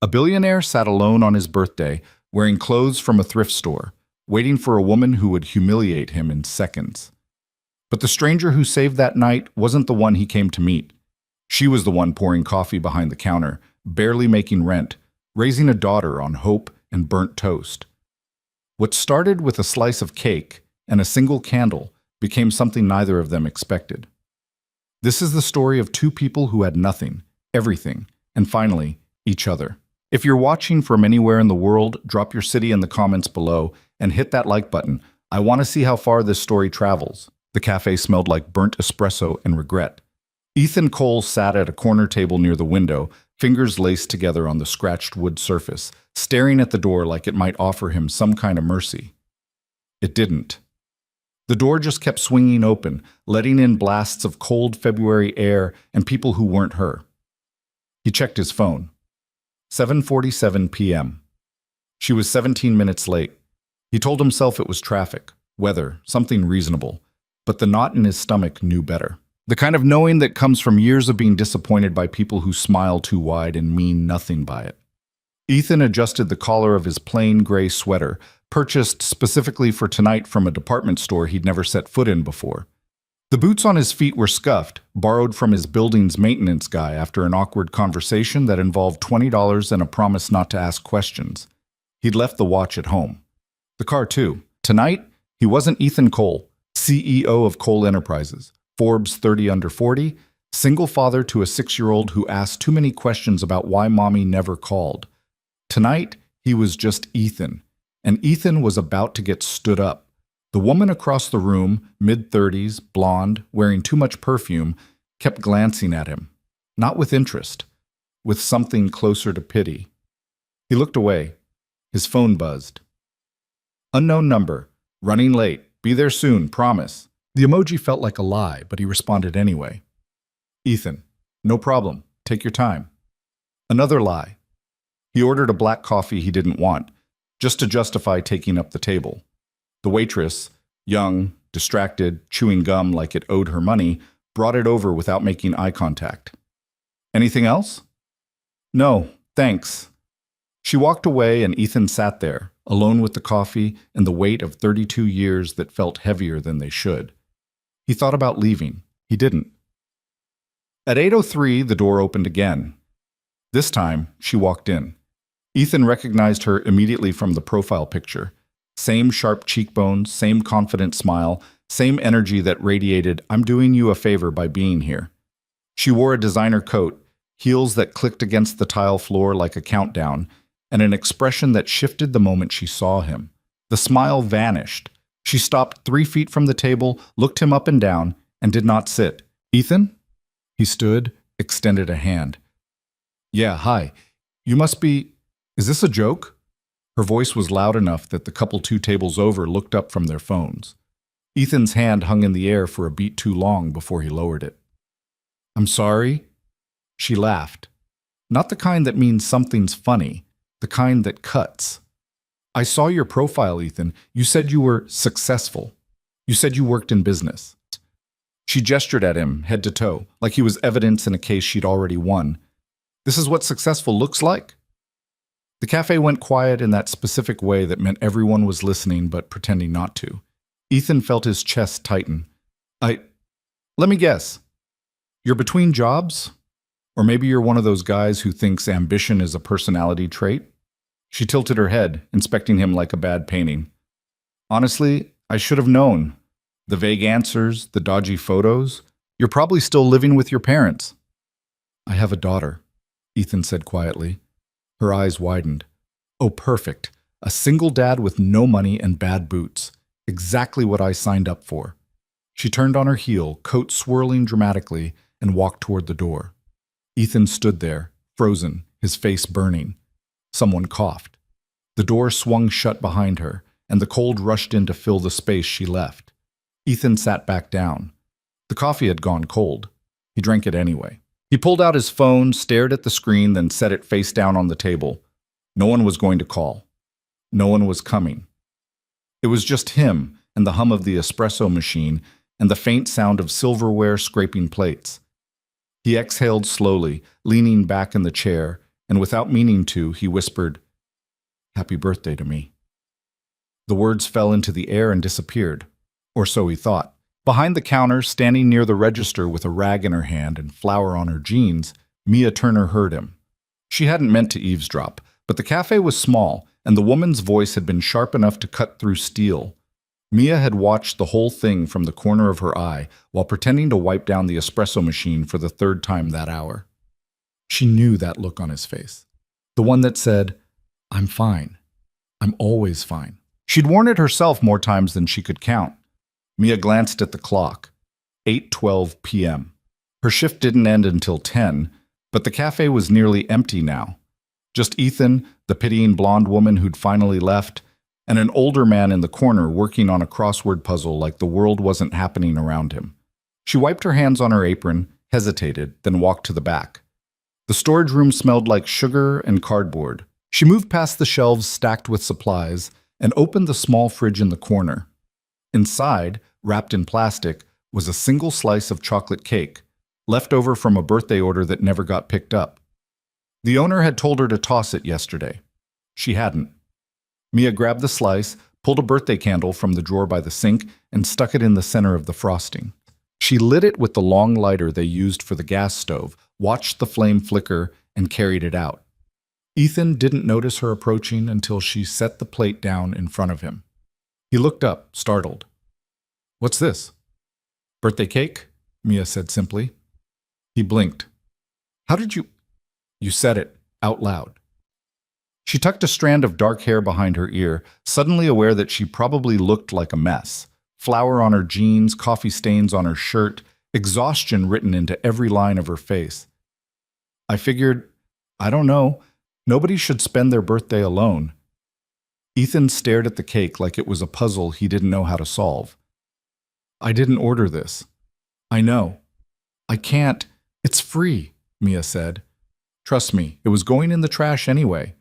A billionaire sat alone on his birthday, wearing clothes from a thrift store, waiting for a woman who would humiliate him in seconds. But the stranger who saved that night wasn't the one he came to meet. She was the one pouring coffee behind the counter, barely making rent, raising a daughter on hope and burnt toast. What started with a slice of cake and a single candle became something neither of them expected. This is the story of two people who had nothing, everything, and finally, each other. If you're watching from anywhere in the world, drop your city in the comments below and hit that like button. I want to see how far this story travels. The cafe smelled like burnt espresso and regret. Ethan Cole sat at a corner table near the window, fingers laced together on the scratched wood surface, staring at the door like it might offer him some kind of mercy. It didn't. The door just kept swinging open, letting in blasts of cold February air and people who weren't her. He checked his phone. 7:47 p.m. She was 17 minutes late. He told himself it was traffic, weather, something reasonable, but the knot in his stomach knew better. The kind of knowing that comes from years of being disappointed by people who smile too wide and mean nothing by it. Ethan adjusted the collar of his plain gray sweater, purchased specifically for tonight from a department store he'd never set foot in before. The boots on his feet were scuffed, borrowed from his building's maintenance guy after an awkward conversation that involved $20 and a promise not to ask questions. He'd left the watch at home. The car, too. Tonight, he wasn't Ethan Cole, CEO of Cole Enterprises, Forbes 30 under 40, single father to a 6-year-old who asked too many questions about why mommy never called. Tonight, he was just Ethan, and Ethan was about to get stood up. The woman across the room, mid-30s, blonde, wearing too much perfume, kept glancing at him. Not with interest, with something closer to pity. He looked away. His phone buzzed. Unknown number. Running late. Be there soon, promise. The emoji felt like a lie, but he responded anyway. Ethan. No problem. Take your time. Another lie. He ordered a black coffee he didn't want, just to justify taking up the table. The waitress, young, distracted, chewing gum like it owed her money, brought it over without making eye contact. Anything else? No, thanks. She walked away and Ethan sat there, alone with the coffee and the weight of 32 years that felt heavier than they should. He thought about leaving. He didn't. At 8:03, the door opened again. This time, she walked in. Ethan recognized her immediately from the profile picture. Same sharp cheekbones, same confident smile, same energy that radiated, I'm doing you a favor by being here. She wore a designer coat, heels that clicked against the tile floor like a countdown, and an expression that shifted the moment she saw him. The smile vanished. She stopped 3 feet from the table, looked him up and down, and did not sit. Ethan? He stood, extended a hand. Yeah, hi. You must be... Is this a joke? Her voice was loud enough that the couple 2 tables over looked up from their phones. Ethan's hand hung in the air for a beat too long before he lowered it. I'm sorry? She laughed. Not the kind that means something's funny, the kind that cuts. I saw your profile, Ethan. You said you were successful. You said you worked in business. She gestured at him, head to toe, like he was evidence in a case she'd already won. This is what successful looks like? The cafe went quiet in that specific way that meant everyone was listening but pretending not to. Ethan felt his chest tighten. Let me guess. You're between jobs? Or maybe you're one of those guys who thinks ambition is a personality trait? She tilted her head, inspecting him like a bad painting. Honestly, I should have known. The vague answers, the dodgy photos. You're probably still living with your parents. I have a daughter, Ethan said quietly. Her eyes widened. Oh, perfect. A single dad with no money and bad boots. Exactly what I signed up for. She turned on her heel, coat swirling dramatically, and walked toward the door. Ethan stood there, frozen, his face burning. Someone coughed. The door swung shut behind her, and the cold rushed in to fill the space she left. Ethan sat back down. The coffee had gone cold. He drank it anyway. He pulled out his phone, stared at the screen, then set it face down on the table. No one was going to call. No one was coming. It was just him and the hum of the espresso machine and the faint sound of silverware scraping plates. He exhaled slowly, leaning back in the chair, and without meaning to, he whispered, "Happy birthday to me." The words fell into the air and disappeared, or so he thought. Behind the counter, standing near the register with a rag in her hand and flour on her jeans, Mia Turner heard him. She hadn't meant to eavesdrop, but the cafe was small, and the woman's voice had been sharp enough to cut through steel. Mia had watched the whole thing from the corner of her eye while pretending to wipe down the espresso machine for the third time that hour. She knew that look on his face. The one that said, "I'm fine. I'm always fine." She'd worn it herself more times than she could count. Mia glanced at the clock. 8:12 p.m. Her shift didn't end until 10, but the cafe was nearly empty now. Just Ethan, the pitying blonde woman who'd finally left, and an older man in the corner working on a crossword puzzle like the world wasn't happening around him. She wiped her hands on her apron, hesitated, then walked to the back. The storage room smelled like sugar and cardboard. She moved past the shelves stacked with supplies and opened the small fridge in the corner. Inside, wrapped in plastic, was a single slice of chocolate cake, left over from a birthday order that never got picked up. The owner had told her to toss it yesterday. She hadn't. Mia grabbed the slice, pulled a birthday candle from the drawer by the sink, and stuck it in the center of the frosting. She lit it with the long lighter they used for the gas stove, watched the flame flicker, and carried it out. Ethan didn't notice her approaching until she set the plate down in front of him. He looked up, startled. "What's this?" "Birthday cake," Mia said simply. He blinked. "How did you—" "You said it, out loud." She tucked a strand of dark hair behind her ear, suddenly aware that she probably looked like a mess. Flour on her jeans, coffee stains on her shirt, exhaustion written into every line of her face. "I figured, I don't know, nobody should spend their birthday alone." Ethan stared at the cake like it was a puzzle he didn't know how to solve. "I didn't order this." "I know. I can't. It's free," Mia said. "Trust me, it was going in the trash anyway."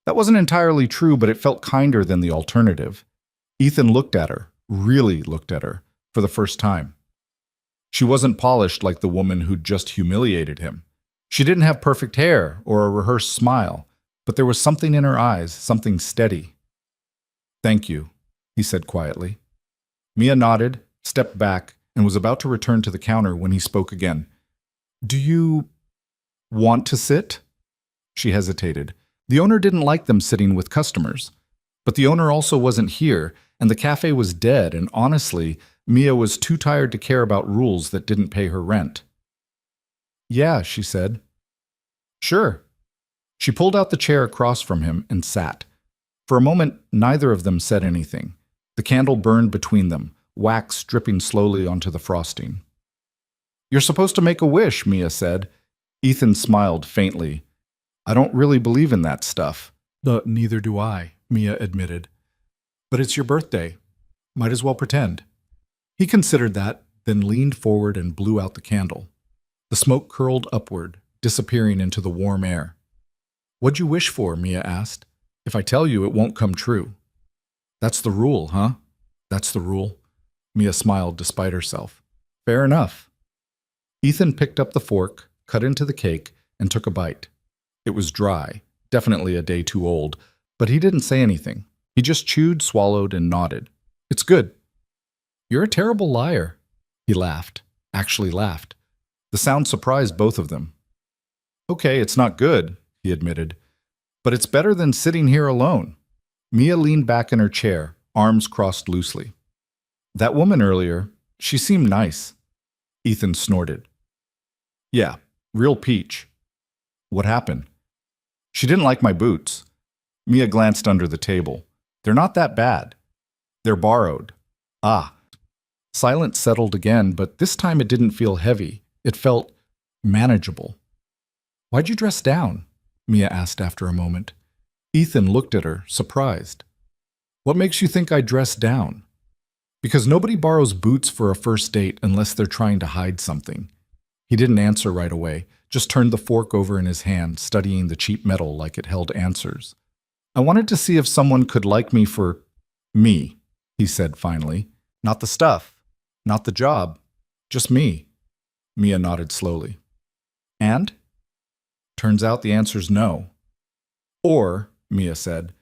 That wasn't entirely true, but it felt kinder than the alternative. Ethan looked at her, really looked at her, for the first time. She wasn't polished like the woman who'd just humiliated him. She didn't have perfect hair or a rehearsed smile, but there was something in her eyes, something steady. "Thank you," he said quietly. Mia nodded, stepped back, and was about to return to the counter when he spoke again. "Do you want to sit?" She hesitated. The owner didn't like them sitting with customers. But the owner also wasn't here, and the cafe was dead, and honestly, Mia was too tired to care about rules that didn't pay her rent. "Yeah," she said. "Sure." She pulled out the chair across from him and sat. For a moment, neither of them said anything. The candle burned between them, wax dripping slowly onto the frosting. "You're supposed to make a wish," Mia said. Ethan smiled faintly. "I don't really believe in that stuff." Neither do I," Mia admitted. "But it's your birthday. Might as well pretend." He considered that, then leaned forward and blew out the candle. The smoke curled upward, disappearing into the warm air. "What'd you wish for?" Mia asked. "If I tell you, it won't come true." "That's the rule, huh?" "That's the rule." Mia smiled despite herself. "Fair enough." Ethan picked up the fork, cut into the cake, and took a bite. It was dry, definitely a day too old, but he didn't say anything. He just chewed, swallowed, and nodded. "It's good." "You're a terrible liar." He laughed, actually laughed. The sound surprised both of them. "Okay, it's not good," he admitted, "but it's better than sitting here alone." Mia leaned back in her chair, arms crossed loosely. "That woman earlier, she seemed nice." Ethan snorted. "Yeah, real peach." "What happened?" "She didn't like my boots." Mia glanced under the table. "They're not that bad. They're borrowed." "Ah." Silence settled again, but this time it didn't feel heavy. It felt manageable. "Why'd you dress down?" Mia asked after a moment. Ethan looked at her, surprised. "What makes you think I dressed down?" "Because nobody borrows boots for a first date unless they're trying to hide something." He didn't answer right away, just turned the fork over in his hand, studying the cheap metal like it held answers. "I wanted to see if someone could like me for me," he said finally. "Not the stuff, not the job, just me." Mia nodded slowly. "And?" Turns out the answer's no. Or, Mia said,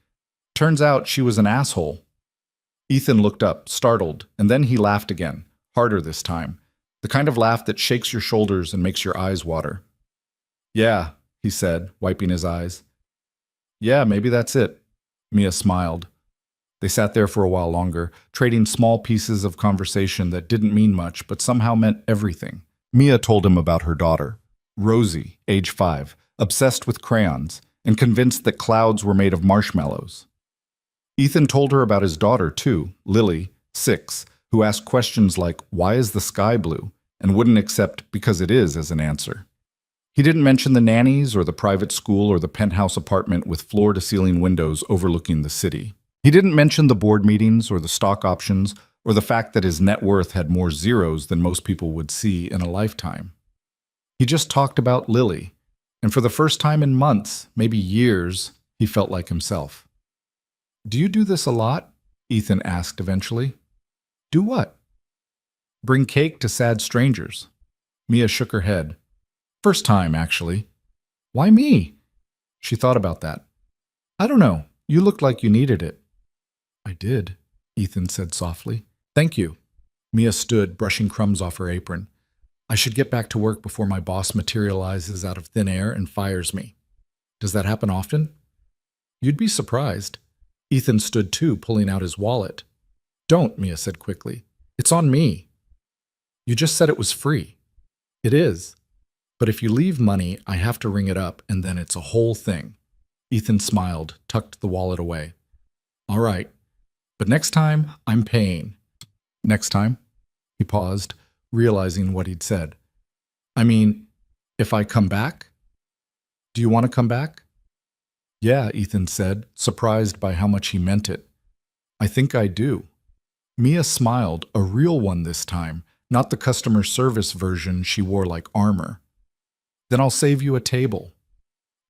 turns out she was an asshole. Ethan looked up, startled, and then he laughed again, harder this time, the kind of laugh that shakes your shoulders and makes your eyes water. Yeah, he said, wiping his eyes. Yeah, maybe that's it. Mia smiled. They sat there for a while longer, trading small pieces of conversation that didn't mean much but somehow meant everything. Mia told him about her daughter, Rosie, age 5, obsessed with crayons, and convinced that clouds were made of marshmallows. Ethan told her about his daughter, too, Lily, 6, who asked questions like, why is the sky blue, and wouldn't accept because it is as an answer. He didn't mention the nannies or the private school or the penthouse apartment with floor-to-ceiling windows overlooking the city. He didn't mention the board meetings or the stock options or the fact that his net worth had more zeros than most people would see in a lifetime. He just talked about Lily, and for the first time in months, maybe years, he felt like himself. Do you do this a lot? Ethan asked eventually. Do what? Bring cake to sad strangers. Mia shook her head. First time, actually. Why me? She thought about that. I don't know. You looked like you needed it. I did, Ethan said softly. Thank you. Mia stood, brushing crumbs off her apron. I should get back to work before my boss materializes out of thin air and fires me. Does that happen often? You'd be surprised. Ethan stood too, pulling out his wallet. Don't, Mia said quickly. It's on me. You just said it was free. It is. But if you leave money, I have to ring it up, and then it's a whole thing. Ethan smiled, tucked the wallet away. All right. But next time, I'm paying. Next time? He paused, realizing what he'd said. I mean, if I come back? Do you want to come back? Yeah, Ethan said, surprised by how much he meant it. I think I do. Mia smiled, a real one this time, not the customer service version she wore like armor. Then I'll save you a table.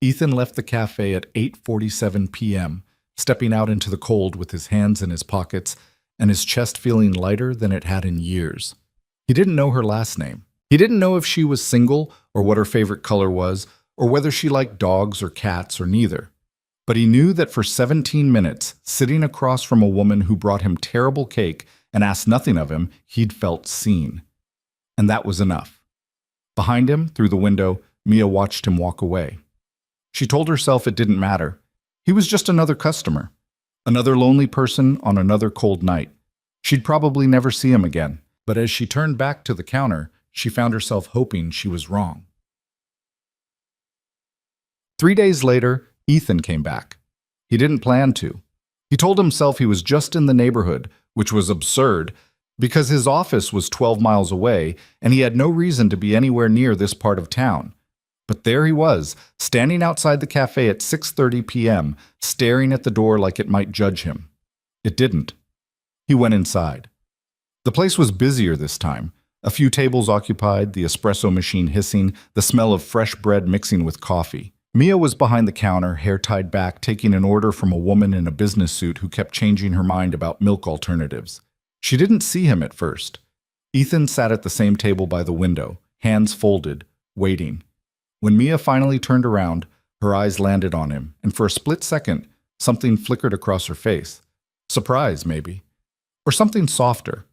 Ethan left the cafe at 8:47 p.m., stepping out into the cold with his hands in his pockets and his chest feeling lighter than it had in years. He didn't know her last name. He didn't know if she was single or what her favorite color was or whether she liked dogs or cats or neither. But he knew that for 17 minutes, sitting across from a woman who brought him terrible cake and asked nothing of him, he'd felt seen. And that was enough. Behind him, through the window, Mia watched him walk away. She told herself it didn't matter. He was just another customer, another lonely person on another cold night. She'd probably never see him again, but as she turned back to the counter, she found herself hoping she was wrong. 3 days later, Ethan came back. He didn't plan to. He told himself he was just in the neighborhood, which was absurd, because his office was 12 miles away and he had no reason to be anywhere near this part of town. But there he was, standing outside the cafe at 6:30 p.m., staring at the door like it might judge him. It didn't. He went inside. The place was busier this time. A few tables occupied, the espresso machine hissing, the smell of fresh bread mixing with coffee. Mia was behind the counter, hair tied back, taking an order from a woman in a business suit who kept changing her mind about milk alternatives. She didn't see him at first. Ethan sat at the same table by the window, hands folded, waiting. When Mia finally turned around, her eyes landed on him, and for a split second, something flickered across her face. Surprise, maybe. Or something softer.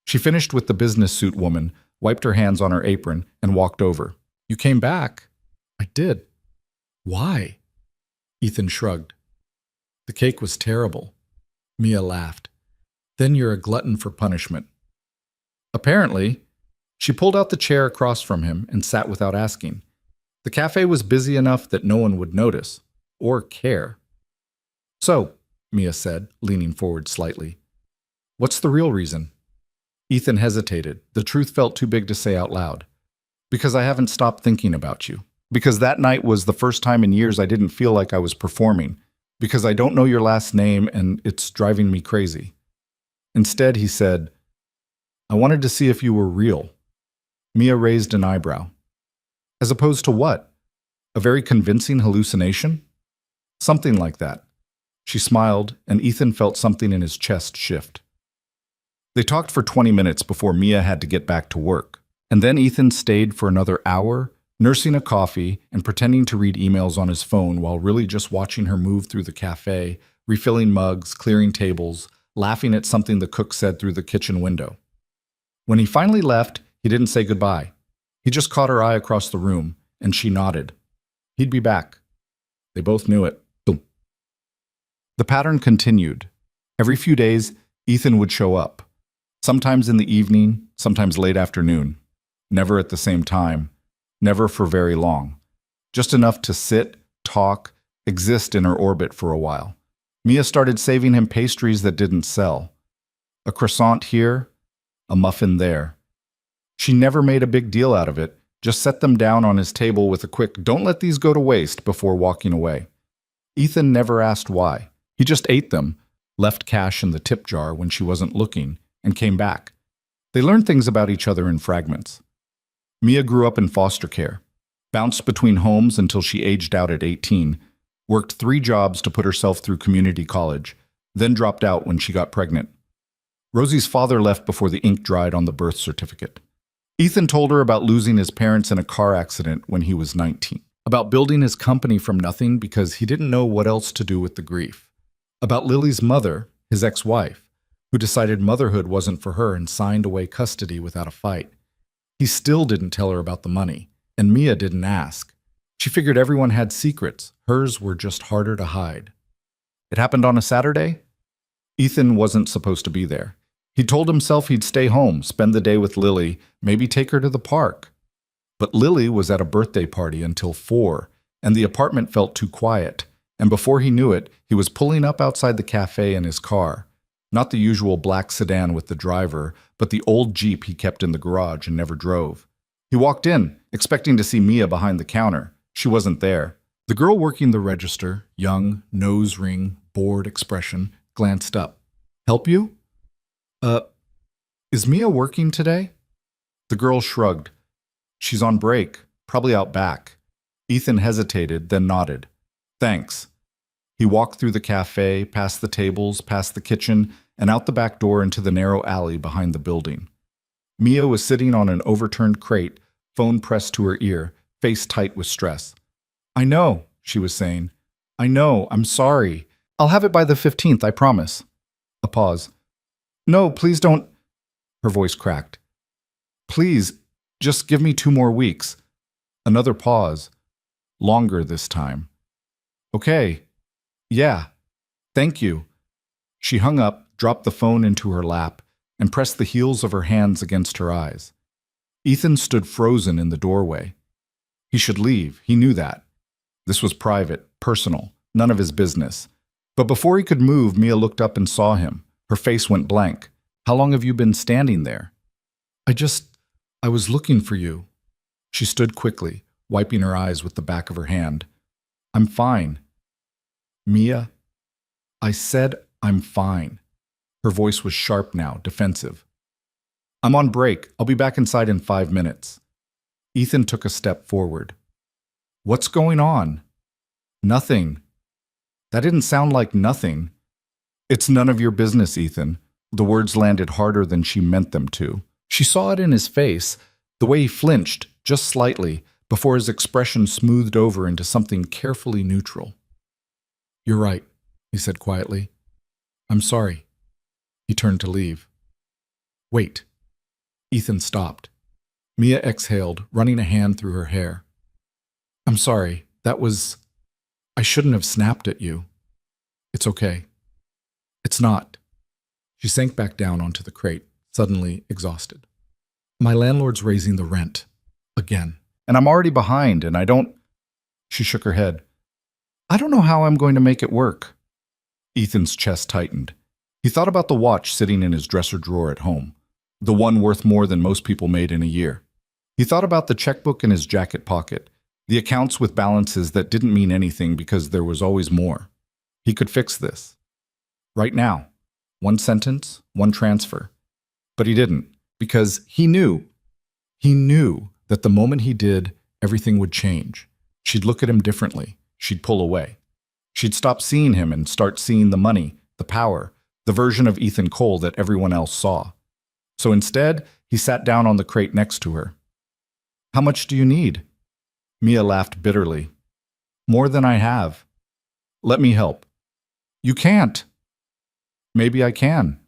She finished with the business suit woman, wiped her hands on her apron, and walked over. You came back? I did. Why? Ethan shrugged. The cake was terrible. Mia laughed. Then you're a glutton for punishment. Apparently. She pulled out the chair across from him and sat without asking. The cafe was busy enough that no one would notice, or care. So, Mia said, leaning forward slightly, what's the real reason? Ethan hesitated. The truth felt too big to say out loud. Because I haven't stopped thinking about you. Because that night was the first time in years I didn't feel like I was performing. Because I don't know your last name and it's driving me crazy. Instead, he said, I wanted to see if you were real. Mia raised an eyebrow. As opposed to what? A very convincing hallucination? Something like that. She smiled, and Ethan felt something in his chest shift. They talked for 20 minutes before Mia had to get back to work. And then Ethan stayed for another hour, nursing a coffee and pretending to read emails on his phone while really just watching her move through the cafe, refilling mugs, clearing tables, laughing at something the cook said through the kitchen window. When he finally left, he didn't say goodbye. He just caught her eye across the room, and she nodded. He'd be back. They both knew it. Boom. The pattern continued. Every few days, Ethan would show up. Sometimes in the evening, sometimes late afternoon. Never at the same time. Never for very long. Just enough to sit, talk, exist in her orbit for a while. Mia started saving him pastries that didn't sell. A croissant here, a muffin there. She never made a big deal out of it, just set them down on his table with a quick "don't let these go to waste" before walking away. Ethan never asked why. He just ate them, left cash in the tip jar when she wasn't looking, and came back. They learned things about each other in fragments. Mia grew up in foster care, bounced between homes until she aged out at 18, worked 3 jobs to put herself through community college, then dropped out when she got pregnant. Rosie's father left before the ink dried on the birth certificate. Ethan told her about losing his parents in a car accident when he was 19, about building his company from nothing because he didn't know what else to do with the grief, about Lily's mother, his ex-wife, who decided motherhood wasn't for her and signed away custody without a fight. He still didn't tell her about the money, and Mia didn't ask. She figured everyone had secrets. Hers were just harder to hide. It happened on a Saturday. Ethan wasn't supposed to be there. He told himself he'd stay home, spend the day with Lily, maybe take her to the park. But Lily was at a birthday party until 4, and the apartment felt too quiet. And before he knew it, he was pulling up outside the cafe in his car. Not the usual black sedan with the driver, but the old Jeep he kept in the garage and never drove. He walked in, expecting to see Mia behind the counter. She wasn't there. The girl working the register, young, nose ring, bored expression, glanced up. "Help you?" Is Mia working today?" The girl shrugged. "She's on break, probably out back." Ethan hesitated, then nodded. "Thanks." He walked through the cafe, past the tables, past the kitchen, and out the back door into the narrow alley behind the building. Mia was sitting on an overturned crate, phone pressed to her ear, face tight with stress. "I know," she was saying. "I know, I'm sorry. I'll have it by the 15th, I promise." A pause. "No, please don't." Her voice cracked. "Please, just give me 2 more weeks." Another pause. Longer this time. "Okay. Yeah. Thank you." She hung up, dropped the phone into her lap, and pressed the heels of her hands against her eyes. Ethan stood frozen in the doorway. He should leave, he knew that. This was private, personal, none of his business. But before he could move, Mia looked up and saw him. Her face went blank. "How long have you been standing there?" I was looking for you." She stood quickly, wiping her eyes with the back of her hand. "I'm fine." "Mia?" "I said I'm fine." Her voice was sharp now, defensive. "I'm on break. I'll be back inside in 5 minutes." Ethan took a step forward. "What's going on?" "Nothing." That didn't sound like nothing. "It's none of your business, Ethan." The words landed harder than she meant them to. She saw it in his face, the way he flinched, just slightly, before his expression smoothed over into something carefully neutral. "You're right," he said quietly. "I'm sorry." He turned to leave. "Wait." Ethan stopped. Mia exhaled, running a hand through her hair. "I'm sorry. I shouldn't have snapped at you." "It's okay." "It's not." She sank back down onto the crate, suddenly exhausted. "My landlord's raising the rent. Again. And I'm already behind, and I don't—" She shook her head. "I don't know how I'm going to make it work." Ethan's chest tightened. He thought about the watch sitting in his dresser drawer at home, the one worth more than most people made in a year. He thought about the checkbook in his jacket pocket, the accounts with balances that didn't mean anything because there was always more. He could fix this. Right now. 1 sentence, 1 transfer. But he didn't, because he knew that the moment he did, everything would change. She'd look at him differently. She'd pull away. She'd stop seeing him and start seeing the money, the power, the version of Ethan Cole that everyone else saw. So instead, he sat down on the crate next to her. "How much do you need?" Mia laughed bitterly. More than I have. Let me help. You can't. Maybe I can.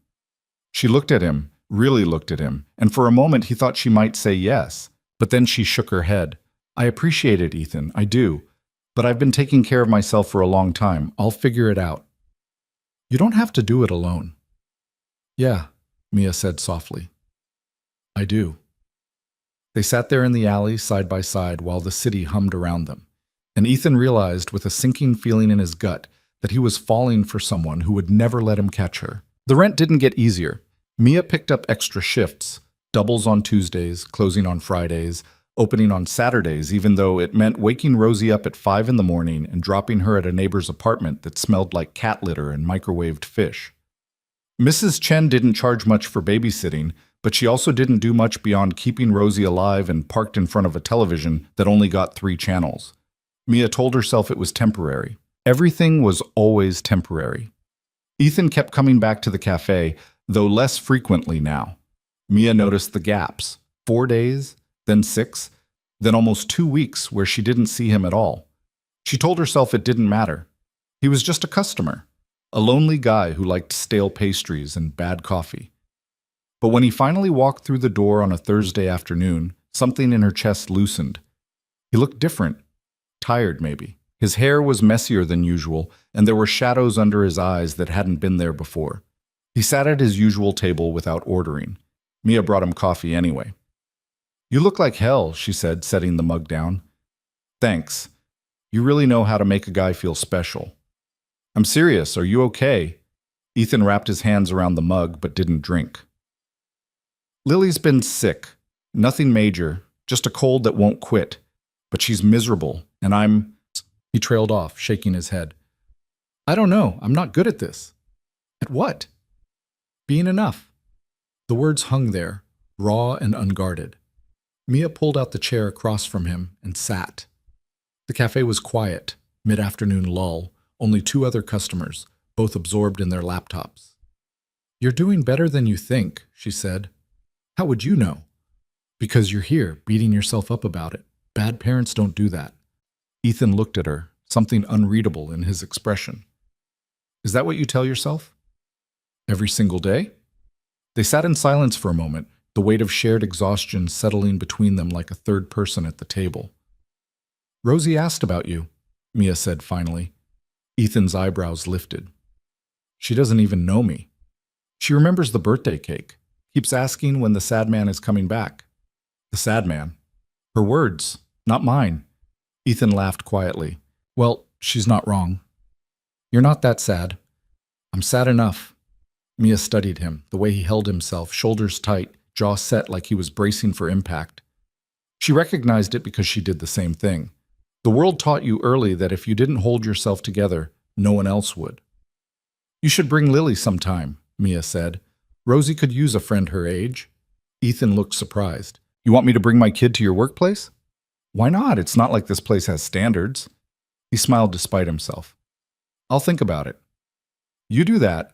She looked at him, really looked at him, and for a moment he thought she might say yes. But then she shook her head. I appreciate it, Ethan, I do. But I've been taking care of myself for a long time. I'll figure it out. You don't have to do it alone. Yeah, Mia said softly. I do. They sat there in the alley side by side while the city hummed around them, and Ethan realized with a sinking feeling in his gut that he was falling for someone who would never let him catch her. The rent didn't get easier. Mia picked up extra shifts, doubles on Tuesdays, closing on Fridays, opening on Saturdays, even though it meant waking Rosie up at 5 in the morning and dropping her at a neighbor's apartment that smelled like cat litter and microwaved fish. Mrs. Chen didn't charge much for babysitting, but she also didn't do much beyond keeping Rosie alive and parked in front of a television that only got 3 channels. Mia told herself it was temporary. Everything was always temporary. Ethan kept coming back to the cafe, though less frequently now. Mia noticed the gaps. 4 days, then 6, then almost 2 weeks where she didn't see him at all. She told herself it didn't matter. He was just a customer, a lonely guy who liked stale pastries and bad coffee. But when he finally walked through the door on a Thursday afternoon, something in her chest loosened. He looked different, tired maybe. His hair was messier than usual, and there were shadows under his eyes that hadn't been there before. He sat at his usual table without ordering. Mia brought him coffee anyway. You look like hell, she said, setting the mug down. Thanks. You really know how to make a guy feel special. I'm serious, are you okay? Ethan wrapped his hands around the mug but didn't drink. Lily's been sick. Nothing major, just a cold that won't quit. But she's miserable, and I'm... He trailed off, shaking his head. I don't know, I'm not good at this. At what? Being enough. The words hung there, raw and unguarded. Mia pulled out the chair across from him and sat. The cafe was quiet, mid-afternoon lull, only 2 other customers, both absorbed in their laptops. You're doing better than you think, she said. How would you know? Because you're here, beating yourself up about it. Bad parents don't do that. Ethan looked at her, something unreadable in his expression. Is that what you tell yourself? Every single day? They sat in silence for a moment, the weight of shared exhaustion settling between them like a third person at the table. Rosie asked about you, Mia said finally. Ethan's eyebrows lifted. She doesn't even know me. She remembers the birthday cake, keeps asking when the sad man is coming back. The sad man. Her words, not mine. Ethan laughed quietly. Well, she's not wrong. You're not that sad. I'm sad enough. Mia studied him, the way he held himself, shoulders tight, jaw set like he was bracing for impact. She recognized it because she did the same thing. The world taught you early that if you didn't hold yourself together, no one else would. You should bring Lily sometime, Mia said. Rosie could use a friend her age. Ethan looked surprised. You want me to bring my kid to your workplace? Why not? It's not like this place has standards. He smiled despite himself. I'll think about it. You do that.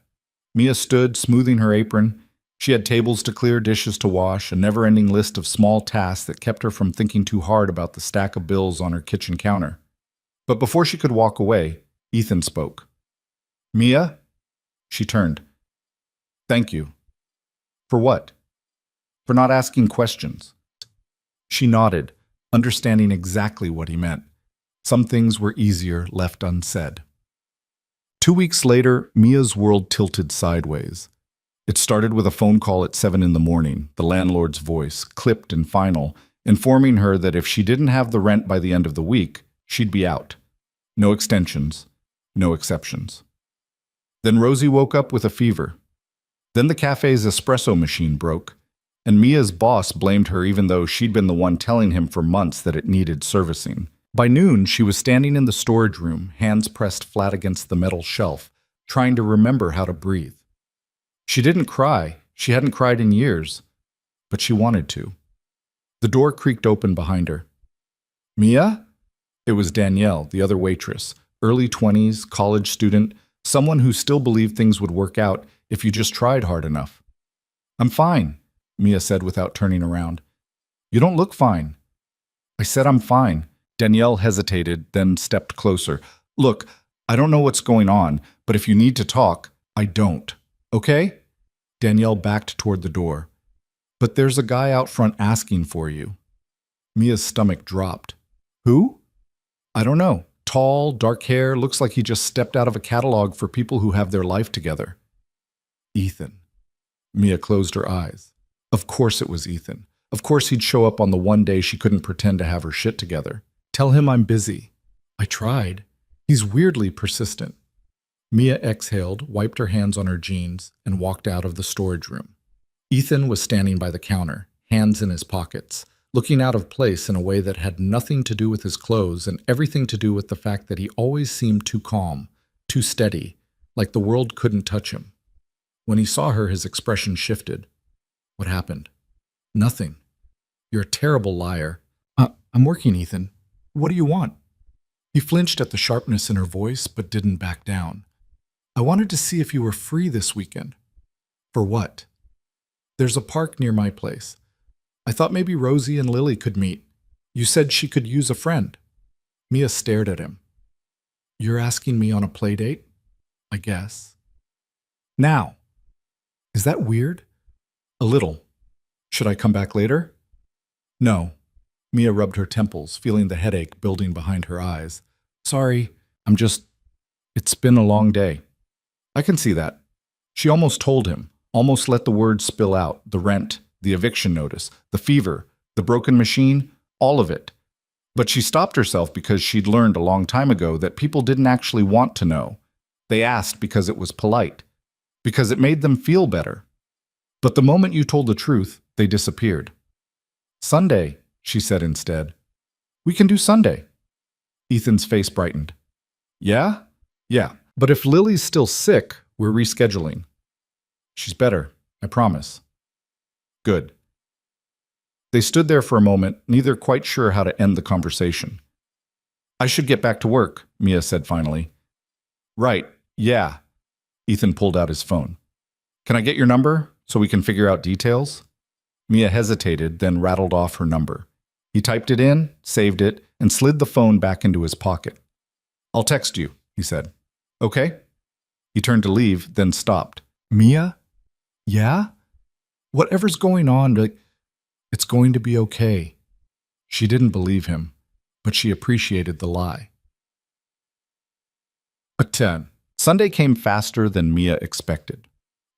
Mia stood, smoothing her apron. She had tables to clear, dishes to wash, a never-ending list of small tasks that kept her from thinking too hard about the stack of bills on her kitchen counter. But before she could walk away, Ethan spoke. Mia? She turned. Thank you. For what? For not asking questions. She nodded, understanding exactly what he meant. Some things were easier left unsaid. 2 weeks later, Mia's world tilted sideways. It started with a phone call at 7 in the morning, the landlord's voice, clipped and final, informing her that if she didn't have the rent by the end of the week, she'd be out. No extensions, no exceptions. Then Rosie woke up with a fever. Then the cafe's espresso machine broke, and Mia's boss blamed her even though she'd been the one telling him for months that it needed servicing. By noon, she was standing in the storage room, hands pressed flat against the metal shelf, trying to remember how to breathe. She didn't cry. She hadn't cried in years, but she wanted to. The door creaked open behind her. Mia? It was Danielle, the other waitress, early 20s, college student, someone who still believed things would work out if you just tried hard enough. I'm fine, Mia said without turning around. You don't look fine. I said I'm fine. Danielle hesitated, then stepped closer. Look, I don't know what's going on, but if you need to talk, I don't. Okay? Danielle backed toward the door. But there's a guy out front asking for you. Mia's stomach dropped. Who? I don't know. Tall, dark hair, looks like he just stepped out of a catalog for people who have their life together. Ethan. Mia closed her eyes. Of course it was Ethan. Of course he'd show up on the one day she couldn't pretend to have her shit together. Tell him I'm busy. I tried. He's weirdly persistent. Mia exhaled, wiped her hands on her jeans, and walked out of the storage room. Ethan was standing by the counter, hands in his pockets, looking out of place in a way that had nothing to do with his clothes and everything to do with the fact that he always seemed too calm, too steady, like the world couldn't touch him. When he saw her, his expression shifted. What happened? Nothing. You're a terrible liar. I'm working, Ethan. What do you want? He flinched at the sharpness in her voice, but didn't back down. I wanted to see if you were free this weekend. For what? There's a park near my place. I thought maybe Rosie and Lily could meet. You said she could use a friend. Mia stared at him. You're asking me on a play date? I guess. Now. Is that weird? A little. Should I come back later? No. Mia rubbed her temples, feeling the headache building behind her eyes. Sorry, it's been a long day. I can see that. She almost told him, almost let the words spill out, the rent, the eviction notice, the fever, the broken machine, all of it. But she stopped herself because she'd learned a long time ago that people didn't actually want to know. They asked because it was polite, because it made them feel better. But the moment you told the truth, they disappeared. Sunday, she said instead. We can do Sunday. Ethan's face brightened. Yeah? Yeah. But if Lily's still sick, we're rescheduling. She's better, I promise. Good. They stood there for a moment, neither quite sure how to end the conversation. I should get back to work, Mia said finally. Right, yeah. Ethan pulled out his phone. Can I get your number so we can figure out details? Mia hesitated, then rattled off her number. He typed it in, saved it, and slid the phone back into his pocket. I'll text you, he said. Okay? He turned to leave, then stopped. Mia? Yeah? Whatever's going on, it's going to be okay. She didn't believe him, but she appreciated the lie. A 10. Sunday came faster than Mia expected.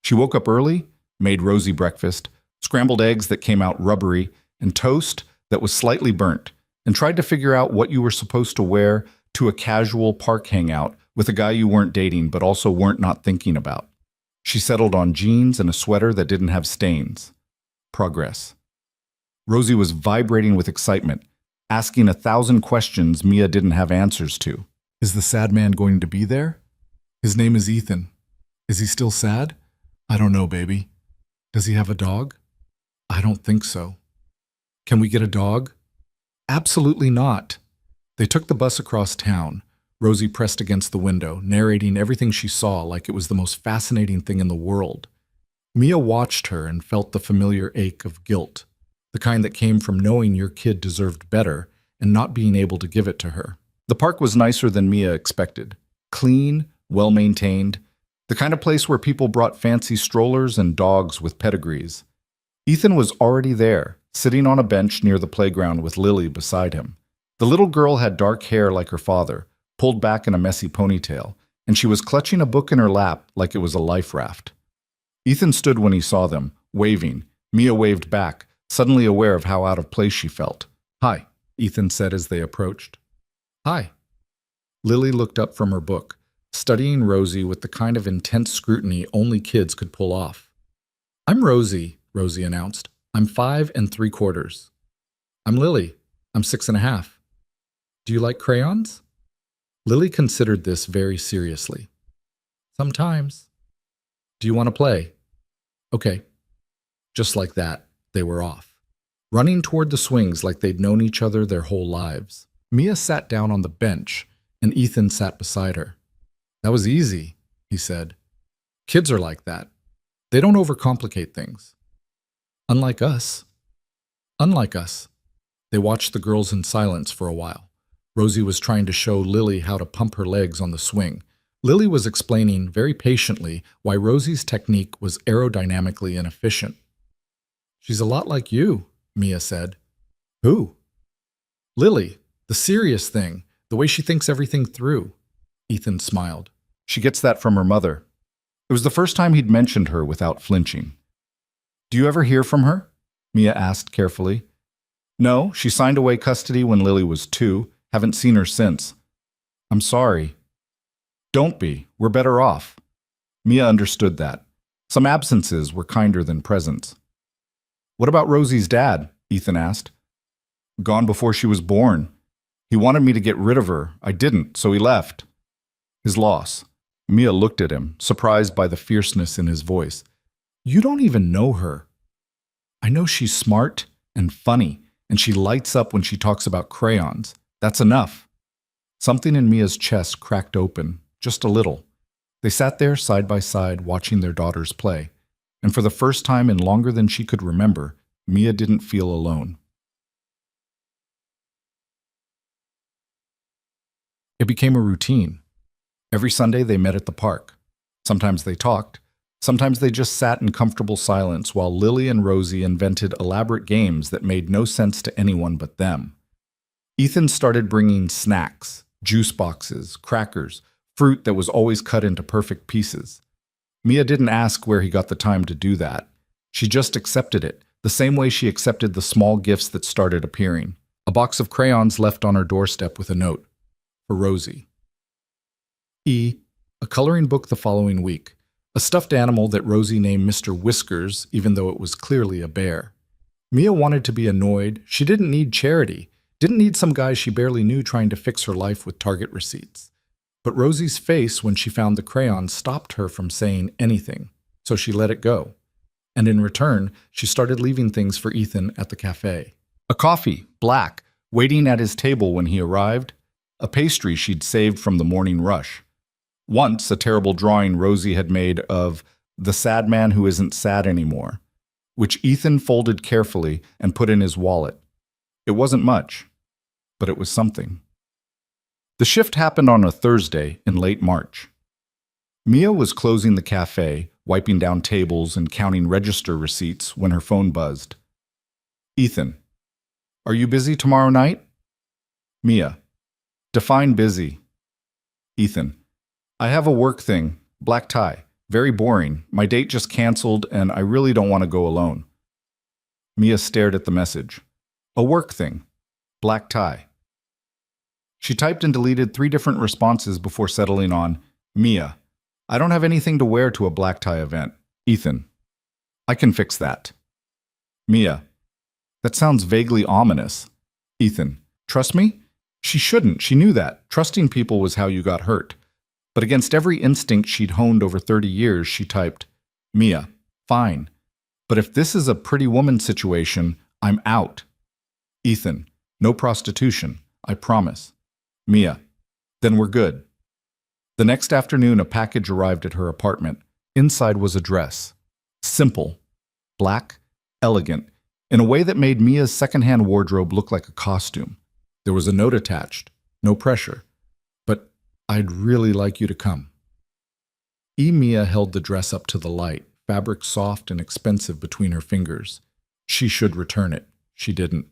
She woke up early, made Rosie breakfast, scrambled eggs that came out rubbery, and toast that was slightly burnt, and tried to figure out what you were supposed to wear to a casual park hangout with a guy you weren't dating but also weren't not thinking about. She settled on jeans and a sweater that didn't have stains. Progress. Rosie was vibrating with excitement, asking 1,000 questions Mia didn't have answers to. Is the sad man going to be there? His name is Ethan. Is he still sad? I don't know, baby. Does he have a dog? I don't think so. Can we get a dog? Absolutely not. They took the bus across town. Rosie pressed against the window, narrating everything she saw like it was the most fascinating thing in the world. Mia watched her and felt the familiar ache of guilt, the kind that came from knowing your kid deserved better and not being able to give it to her. The park was nicer than Mia expected. Clean, well-maintained, the kind of place where people brought fancy strollers and dogs with pedigrees. Ethan was already there, sitting on a bench near the playground with Lily beside him. The little girl had dark hair like her father, pulled back in a messy ponytail, and she was clutching a book in her lap like it was a life raft. Ethan stood when he saw them, waving. Mia waved back, suddenly aware of how out of place she felt. Hi, Ethan said as they approached. Hi. Lily looked up from her book, studying Rosie with the kind of intense scrutiny only kids could pull off. I'm Rosie, Rosie announced. I'm 5 3/4. I'm Lily. I'm 6.5. Do you like crayons? Lily considered this very seriously. Sometimes. Do you want to play? Okay. Just like that, they were off, running toward the swings like they'd known each other their whole lives. Mia sat down on the bench, and Ethan sat beside her. That was easy, he said. Kids are like that. They don't overcomplicate things. Unlike us. They watched the girls in silence for a while, Rosie was trying to show Lily how to pump her legs on the swing. Lily was explaining very patiently why Rosie's technique was aerodynamically inefficient. "She's a lot like you," Mia said. "Who?" "Lily, the serious thing, the way she thinks everything through." Ethan smiled. "She gets that from her mother." It was the first time he'd mentioned her without flinching. "Do you ever hear from her?" Mia asked carefully. "No, she signed away custody when Lily was 2. Haven't seen her since." "I'm sorry." "Don't be. We're better off." Mia understood that. Some absences were kinder than presents. "What about Rosie's dad?" Ethan asked. "Gone before she was born. He wanted me to get rid of her. I didn't, so he left." His loss. Mia looked at him, surprised by the fierceness in his voice. "You don't even know her." "I know she's smart and funny, and she lights up when she talks about crayons. That's enough." Something in Mia's chest cracked open, just a little. They sat there side by side watching their daughters play, and for the first time in longer than she could remember, Mia didn't feel alone. It became a routine. Every Sunday they met at the park. Sometimes they talked. Sometimes they just sat in comfortable silence while Lily and Rosie invented elaborate games that made no sense to anyone but them. Ethan started bringing snacks, juice boxes, crackers, fruit that was always cut into perfect pieces. Mia didn't ask where he got the time to do that. She just accepted it, the same way she accepted the small gifts that started appearing. A box of crayons left on her doorstep with a note. For Rosie. A coloring book the following week. A stuffed animal that Rosie named Mr. Whiskers, even though it was clearly a bear. Mia wanted to be annoyed. She didn't need charity. Didn't need some guy she barely knew trying to fix her life with Target receipts. But Rosie's face when she found the crayon stopped her from saying anything, so she let it go. And in return, she started leaving things for Ethan at the cafe. A coffee, black, waiting at his table when he arrived. A pastry she'd saved from the morning rush. Once, a terrible drawing Rosie had made of the sad man who isn't sad anymore, which Ethan folded carefully and put in his wallet. It wasn't much, but it was something. The shift happened on a Thursday in late March. Mia was closing the cafe, wiping down tables and counting register receipts when her phone buzzed. "Ethan, are you busy tomorrow night?" Mia, define busy. Ethan, I have a work thing, black tie, very boring. My date just canceled and I really don't want to go alone. Mia stared at the message. A work thing, black tie. She typed and deleted 3 different responses before settling on, Mia, I don't have anything to wear to a black tie event. Ethan, I can fix that. Mia, that sounds vaguely ominous. Ethan, trust me? She shouldn't, she knew that. Trusting people was how you got hurt. But against every instinct she'd honed over 30 years, she typed, Mia, fine. But if this is a pretty woman situation, I'm out. Ethan, no prostitution, I promise. Mia, then we're good. The next afternoon, a package arrived at her apartment. Inside was a dress. Simple, black, elegant, in a way that made Mia's secondhand wardrobe look like a costume. There was a note attached, no pressure, but I'd really like you to come. Mia held the dress up to the light, fabric soft and expensive between her fingers. She should return it. She didn't.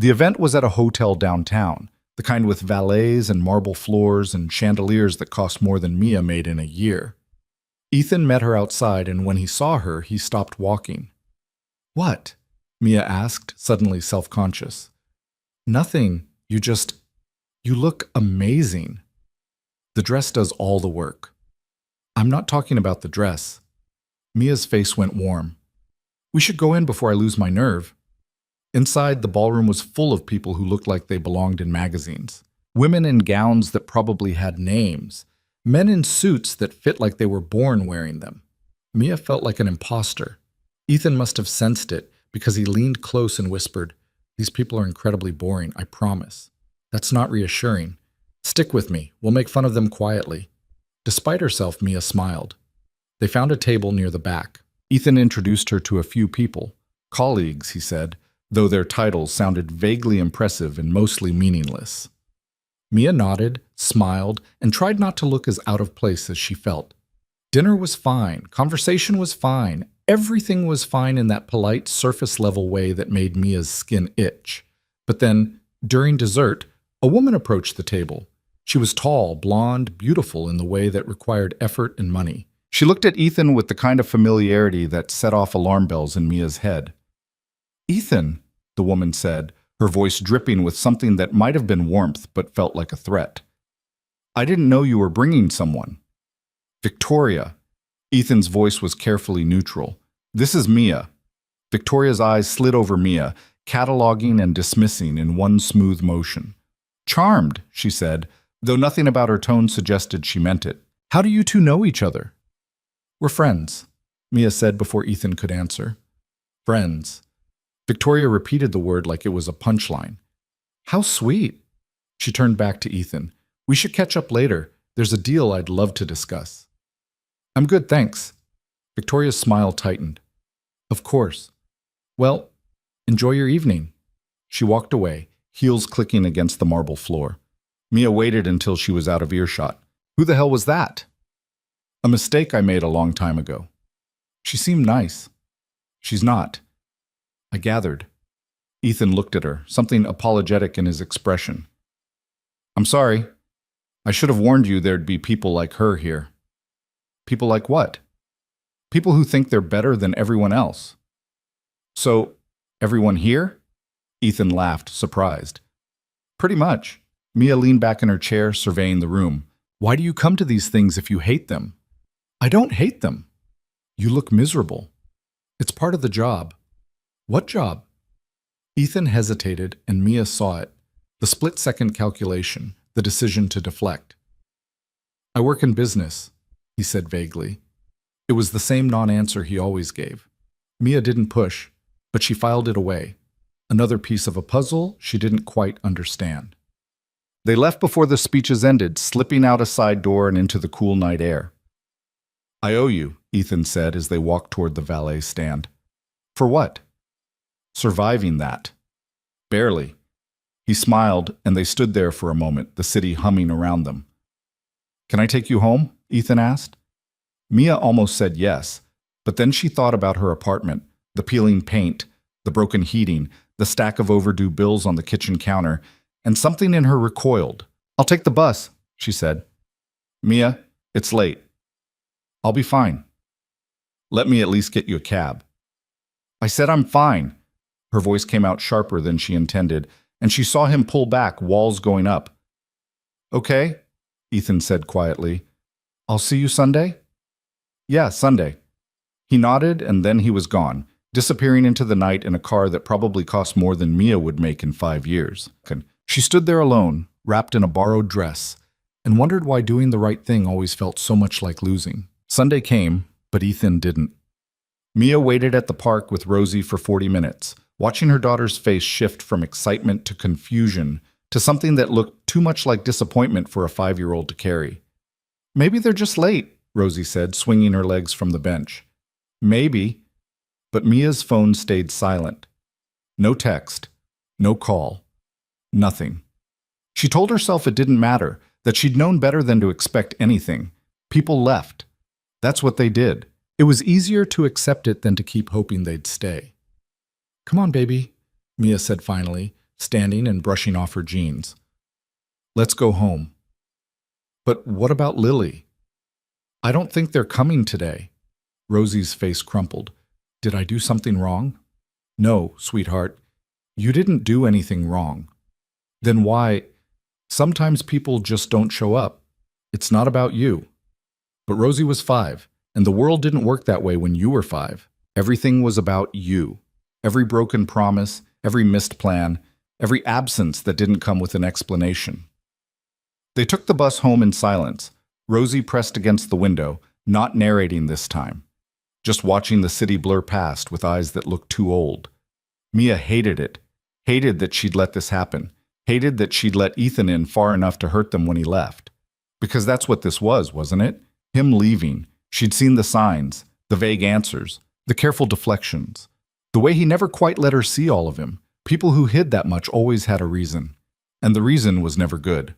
The event was at a hotel downtown, the kind with valets and marble floors and chandeliers that cost more than Mia made in a year. Ethan met her outside, and when he saw her, he stopped walking. What? Mia asked, suddenly self-conscious. Nothing. You look amazing. The dress does all the work. I'm not talking about the dress. Mia's face went warm. We should go in before I lose my nerve. Inside, the ballroom was full of people who looked like they belonged in magazines. Women in gowns that probably had names. Men in suits that fit like they were born wearing them. Mia felt like an imposter. Ethan must have sensed it because he leaned close and whispered, These people are incredibly boring, I promise. That's not reassuring. Stick with me. We'll make fun of them quietly. Despite herself, Mia smiled. They found a table near the back. Ethan introduced her to a few people. Colleagues, he said. though their titles sounded vaguely impressive and mostly meaningless. Mia nodded, smiled, and tried not to look as out of place as she felt. Dinner was fine, conversation was fine, everything was fine in that polite, surface-level way that made Mia's skin itch. But then, during dessert, a woman approached the table. She was tall, blonde, beautiful in the way that required effort and money. She looked at Ethan with the kind of familiarity that set off alarm bells in Mia's head. "Ethan," the woman said, her voice dripping with something that might have been warmth but felt like a threat. "I didn't know you were bringing someone." "Victoria." Ethan's voice was carefully neutral. "This is Mia." Victoria's eyes slid over Mia, cataloging and dismissing in one smooth motion. "Charmed," she said, though nothing about her tone suggested she meant it. "How do you two know each other?" "We're friends," Mia said before Ethan could answer. "Friends." Victoria repeated the word like it was a punchline. "How sweet." She turned back to Ethan. "We should catch up later. There's a deal I'd love to discuss." "I'm good, thanks." Victoria's smile tightened. "Of course. Well, enjoy your evening." She walked away, heels clicking against the marble floor. Mia waited until she was out of earshot. "Who the hell was that?" "A mistake I made a long time ago." "She seemed nice." "She's not." "I gathered." Ethan looked at her, something apologetic in his expression. "I'm sorry. I should have warned you there'd be people like her here." "People like what?" "People who think they're better than everyone else." "So, everyone here?" Ethan laughed, surprised. "Pretty much." Mia leaned back in her chair, surveying the room. "Why do you come to these things if you hate them?" "I don't hate them." "You look miserable." "It's part of the job." "What job?" Ethan hesitated, and Mia saw it. The split-second calculation, the decision to deflect. "I work in business," he said vaguely. It was the same non-answer he always gave. Mia didn't push, but she filed it away. Another piece of a puzzle she didn't quite understand. They left before the speeches ended, slipping out a side door and into the cool night air. "I owe you," Ethan said as they walked toward the valet stand. "For what?" "Surviving that." "Barely." He smiled, and they stood there for a moment, the city humming around them. "Can I take you home?" Ethan asked. Mia almost said yes, but then she thought about her apartment, the peeling paint, the broken heating, the stack of overdue bills on the kitchen counter, and something in her recoiled. "I'll take the bus," she said. "Mia, it's late." "I'll be fine." "Let me at least get you a cab." "I said I'm fine." Her voice came out sharper than she intended, and she saw him pull back, walls going up. "Okay," Ethan said quietly. "I'll see you Sunday?" "Yeah, Sunday." He nodded, and then he was gone, disappearing into the night in a car that probably cost more than Mia would make in 5 years. She stood there alone, wrapped in a borrowed dress, and wondered why doing the right thing always felt so much like losing. Sunday came, but Ethan didn't. Mia waited at the park with Rosie for 40 minutes, watching her daughter's face shift from excitement to confusion to something that looked too much like disappointment for a 5-year-old to carry. "Maybe they're just late," Rosie said, swinging her legs from the bench. "Maybe." But Mia's phone stayed silent. No text, no call, nothing. She told herself it didn't matter, that she'd known better than to expect anything. People left. That's what they did. It was easier to accept it than to keep hoping they'd stay. "Come on, baby," Mia said finally, standing and brushing off her jeans. "Let's go home." "But what about Lily?" "I don't think they're coming today." Rosie's face crumpled. "Did I do something wrong?" "No, sweetheart. You didn't do anything wrong." "Then why? Sometimes people just don't show up. It's not about you." But Rosie was 5, and the world didn't work that way when you were 5. Everything was about you. Every broken promise, every missed plan, every absence that didn't come with an explanation. They took the bus home in silence, Rosie pressed against the window, not narrating this time, just watching the city blur past with eyes that looked too old. Mia hated it, hated that she'd let this happen, hated that she'd let Ethan in far enough to hurt them when he left. Because that's what this was, wasn't it? Him leaving. She'd seen the signs, the vague answers, the careful deflections. The The way he never quite let her see all of him. People who hid that much always had a reason. And the reason was never good.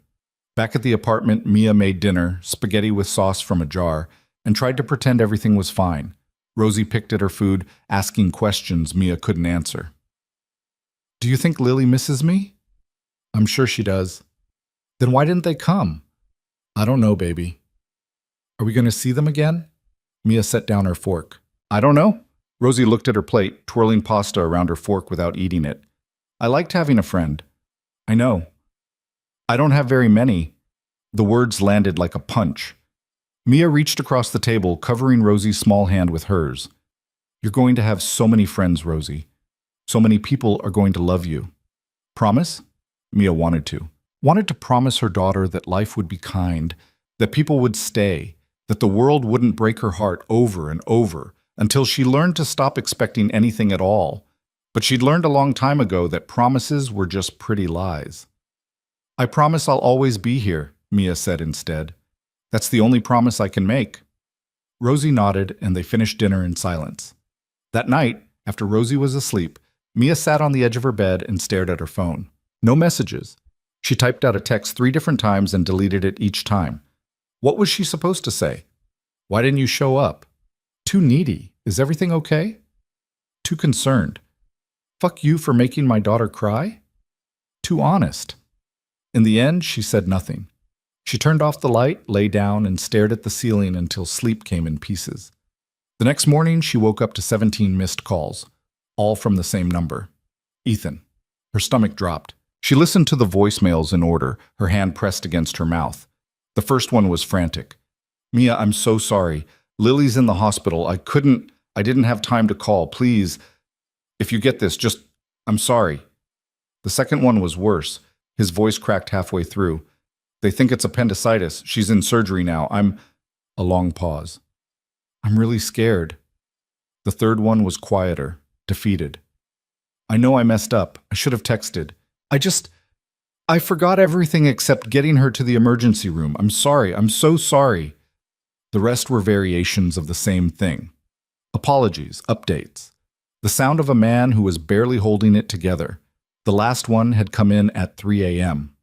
Back at the apartment, Mia made dinner, spaghetti with sauce from a jar, and tried to pretend everything was fine. Rosie picked at her food, asking questions Mia couldn't answer. "Do you think Lily misses me?" "I'm sure she does." "Then why didn't they come?" "I don't know, baby." "Are we going to see them again?" Mia set down her fork. "I don't know." Rosie looked at her plate, twirling pasta around her fork without eating it. "I liked having a friend." "I know. I don't have very many." The words landed like a punch. Mia reached across the table, covering Rosie's small hand with hers. "You're going to have so many friends, Rosie. So many people are going to love you." "Promise?" Mia wanted to. Wanted to promise her daughter that life would be kind, that people would stay, that the world wouldn't break her heart over and over until she learned to stop expecting anything at all. But she'd learned a long time ago that promises were just pretty lies. "I promise I'll always be here," Mia said instead. "That's the only promise I can make." Rosie nodded, and they finished dinner in silence. That night, after Rosie was asleep, Mia sat on the edge of her bed and stared at her phone. No messages. She typed out a text 3 different times and deleted it each time. What was she supposed to say? "Why didn't you show up?" "Too needy. Is everything okay?" "Too concerned." "Fuck you for making my daughter cry?" "Too honest." In the end, she said nothing. She turned off the light, lay down, and stared at the ceiling until sleep came in pieces. The next morning, she woke up to 17 missed calls, all from the same number. Ethan. Her stomach dropped. She listened to the voicemails in order, her hand pressed against her mouth. The first one was frantic. "Mia, I'm so sorry. Lily's in the hospital. I didn't have time to call. Please, if you get this, I'm sorry." The second one was worse. His voice cracked halfway through. "They think it's appendicitis. She's in surgery now. A long pause. "I'm really scared." The third one was quieter, defeated. "I know I messed up. I should have texted. I forgot everything except getting her to the emergency room. I'm sorry. I'm so sorry." The rest were variations of the same thing. Apologies, updates. The sound of a man who was barely holding it together. The last one had come in at 3 a.m.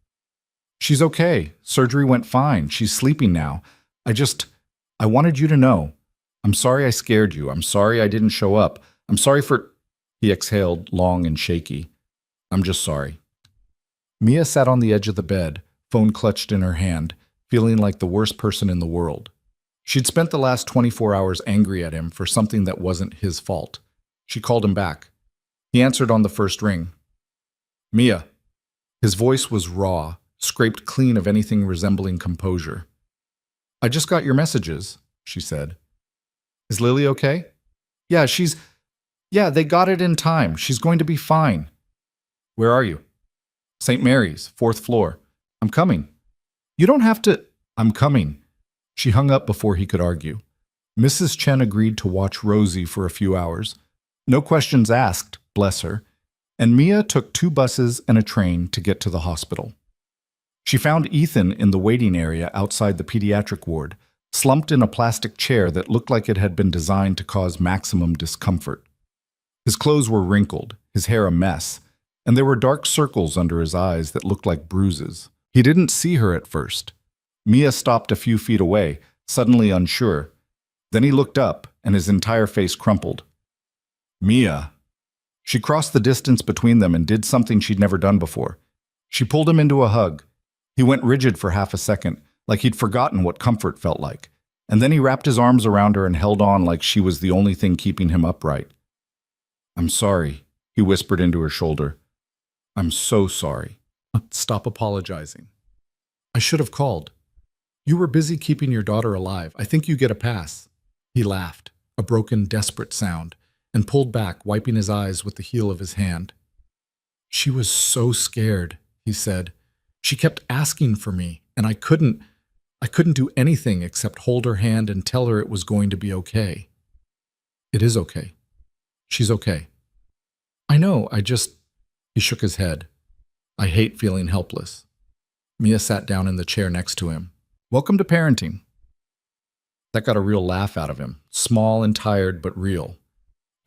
"She's okay. Surgery went fine. She's sleeping now. I wanted you to know. I'm sorry I scared you. I'm sorry I didn't show up. I'm sorry for..." He exhaled, long and shaky. "I'm just sorry." Mia sat on the edge of the bed, phone clutched in her hand, feeling like the worst person in the world. She'd spent the last 24 hours angry at him for something that wasn't his fault. She called him back. He answered on the first ring. "Mia." His voice was raw, scraped clean of anything resembling composure. "I just got your messages," she said. "Is Lily okay?" Yeah, they got it in time. She's going to be fine." "Where are you?" "St. Mary's, 4th floor. I'm coming." "You don't have to..." "I'm coming." She hung up before he could argue. Mrs. Chen agreed to watch Rosie for a few hours. No questions asked, bless her. And Mia took 2 buses and a train to get to the hospital. She found Ethan in the waiting area outside the pediatric ward, slumped in a plastic chair that looked like it had been designed to cause maximum discomfort. His clothes were wrinkled, his hair a mess, and there were dark circles under his eyes that looked like bruises. He didn't see her at first. Mia stopped a few feet away, suddenly unsure. Then he looked up, and his entire face crumpled. "Mia." She crossed the distance between them and did something she'd never done before. She pulled him into a hug. He went rigid for half a second, like he'd forgotten what comfort felt like. And then he wrapped his arms around her and held on like she was the only thing keeping him upright. "I'm sorry," he whispered into her shoulder. "I'm so sorry." "Stop apologizing. I should have called. You were busy keeping your daughter alive. I think you get a pass." He laughed, a broken, desperate sound, and pulled back, wiping his eyes with the heel of his hand. "She was so scared," he said. "She kept asking for me, and I couldn't do anything except hold her hand and tell her it was going to be okay." "It is okay. She's okay." "I know, He shook his head. "I hate feeling helpless." Mia sat down in the chair next to him. "Welcome to parenting." That got a real laugh out of him, small and tired but real.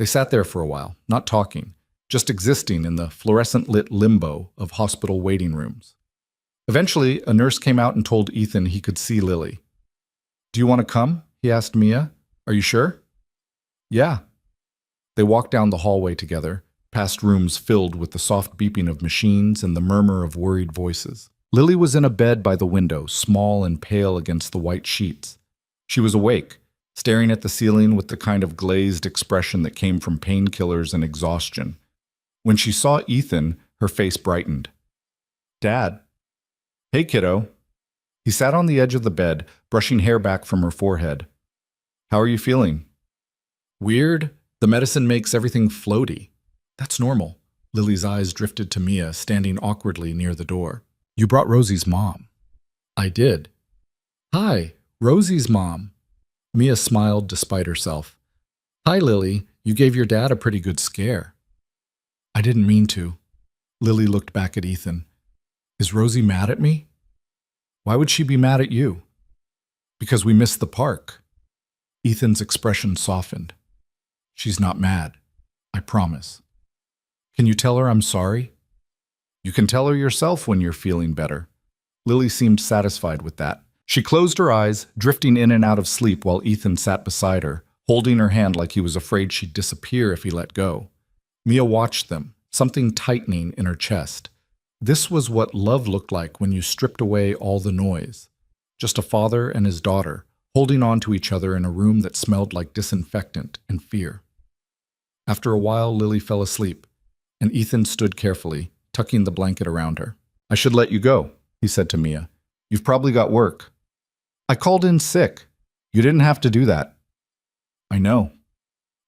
They sat there for a while, not talking, just existing in the fluorescent-lit limbo of hospital waiting rooms. Eventually, a nurse came out and told Ethan he could see Lily. "Do you want to come?" he asked Mia. "Are you sure?" "Yeah." They walked down the hallway together, past rooms filled with the soft beeping of machines and the murmur of worried voices. Lily was in a bed by the window, small and pale against the white sheets. She was awake, staring at the ceiling with the kind of glazed expression that came from painkillers and exhaustion. When she saw Ethan, her face brightened. "Dad." "Hey, kiddo." He sat on the edge of the bed, brushing hair back from her forehead. "How are you feeling?" "Weird. The medicine makes everything floaty." "That's normal." Lily's eyes drifted to Mia, standing awkwardly near the door. "You brought Rosie's mom." "I did." "Hi, Rosie's mom." Mia smiled despite herself. "Hi, Lily. You gave your dad a pretty good scare." "I didn't mean to." Lily looked back at Ethan. "Is Rosie mad at me?" "Why would she be mad at you?" "Because we missed the park." Ethan's expression softened. "She's not mad. I promise." "Can you tell her I'm sorry?" "You can tell her yourself when you're feeling better." Lily seemed satisfied with that. She closed her eyes, drifting in and out of sleep while Ethan sat beside her, holding her hand like he was afraid she'd disappear if he let go. Mia watched them, something tightening in her chest. This was what love looked like when you stripped away all the noise. Just a father and his daughter, holding on to each other in a room that smelled like disinfectant and fear. After a while, Lily fell asleep, and Ethan stood carefully, tucking the blanket around her. "I should let you go," he said to Mia. "You've probably got work." "I called in sick." "You didn't have to do that." "I know."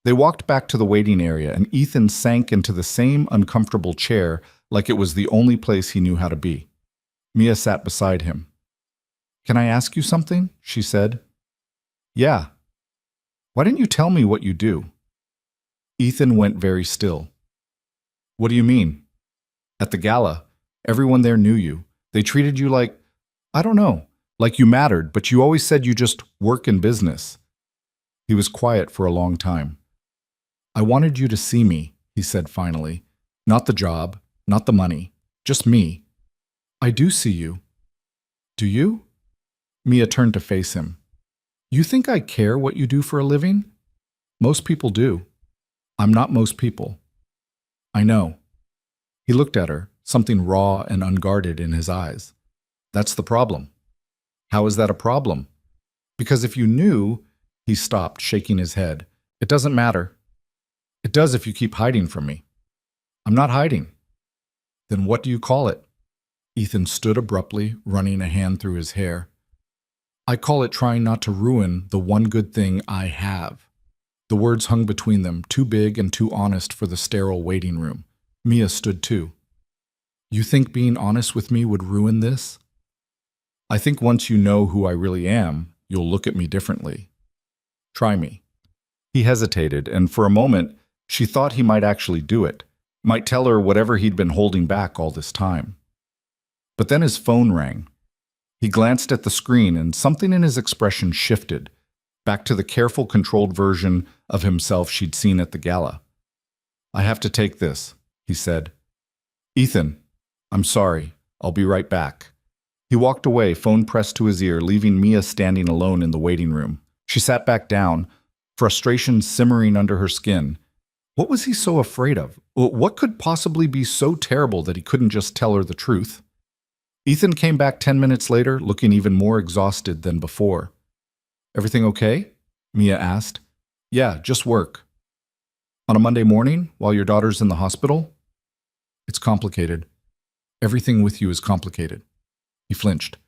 They walked back to the waiting area, and Ethan sank into the same uncomfortable chair like it was the only place he knew how to be. Mia sat beside him. "Can I ask you something?" she said. "Yeah." "Why didn't you tell me what you do?" Ethan went very still. "What do you mean?" "At the gala, everyone there knew you. They treated you like, I don't know, like you mattered, but you always said you just work in business." He was quiet for a long time. "I wanted you to see me," he said finally. "Not the job, not the money, just me." "I do see you." "Do you?" Mia turned to face him. "You think I care what you do for a living?" "Most people do." "I'm not most people." "I know." He looked at her, something raw and unguarded in his eyes. "That's the problem." "How is that a problem?" "Because if you knew," he stopped, shaking his head. "It doesn't matter." "It does if you keep hiding from me." "I'm not hiding." "Then what do you call it?" Ethan stood abruptly, running a hand through his hair. "I call it trying not to ruin the one good thing I have." The words hung between them, too big and too honest for the sterile waiting room. Mia stood too. "You think being honest with me would ruin this?" "I think once you know who I really am, you'll look at me differently. Try me." He hesitated, and for a moment, she thought he might actually do it, might tell her whatever he'd been holding back all this time. But then his phone rang. He glanced at the screen, and something in his expression shifted, back to the careful, controlled version of himself she'd seen at the gala. "I have to take this," he said. "Ethan, I'm sorry. I'll be right back." He walked away, phone pressed to his ear, leaving Mia standing alone in the waiting room. She sat back down, frustration simmering under her skin. What was he so afraid of? What could possibly be so terrible that he couldn't just tell her the truth? Ethan came back 10 minutes later, looking even more exhausted than before. "Everything okay?" Mia asked. "Yeah, just work." "On a Monday morning, while your daughter's in the hospital?" "It's complicated. Everything with you is complicated." He flinched.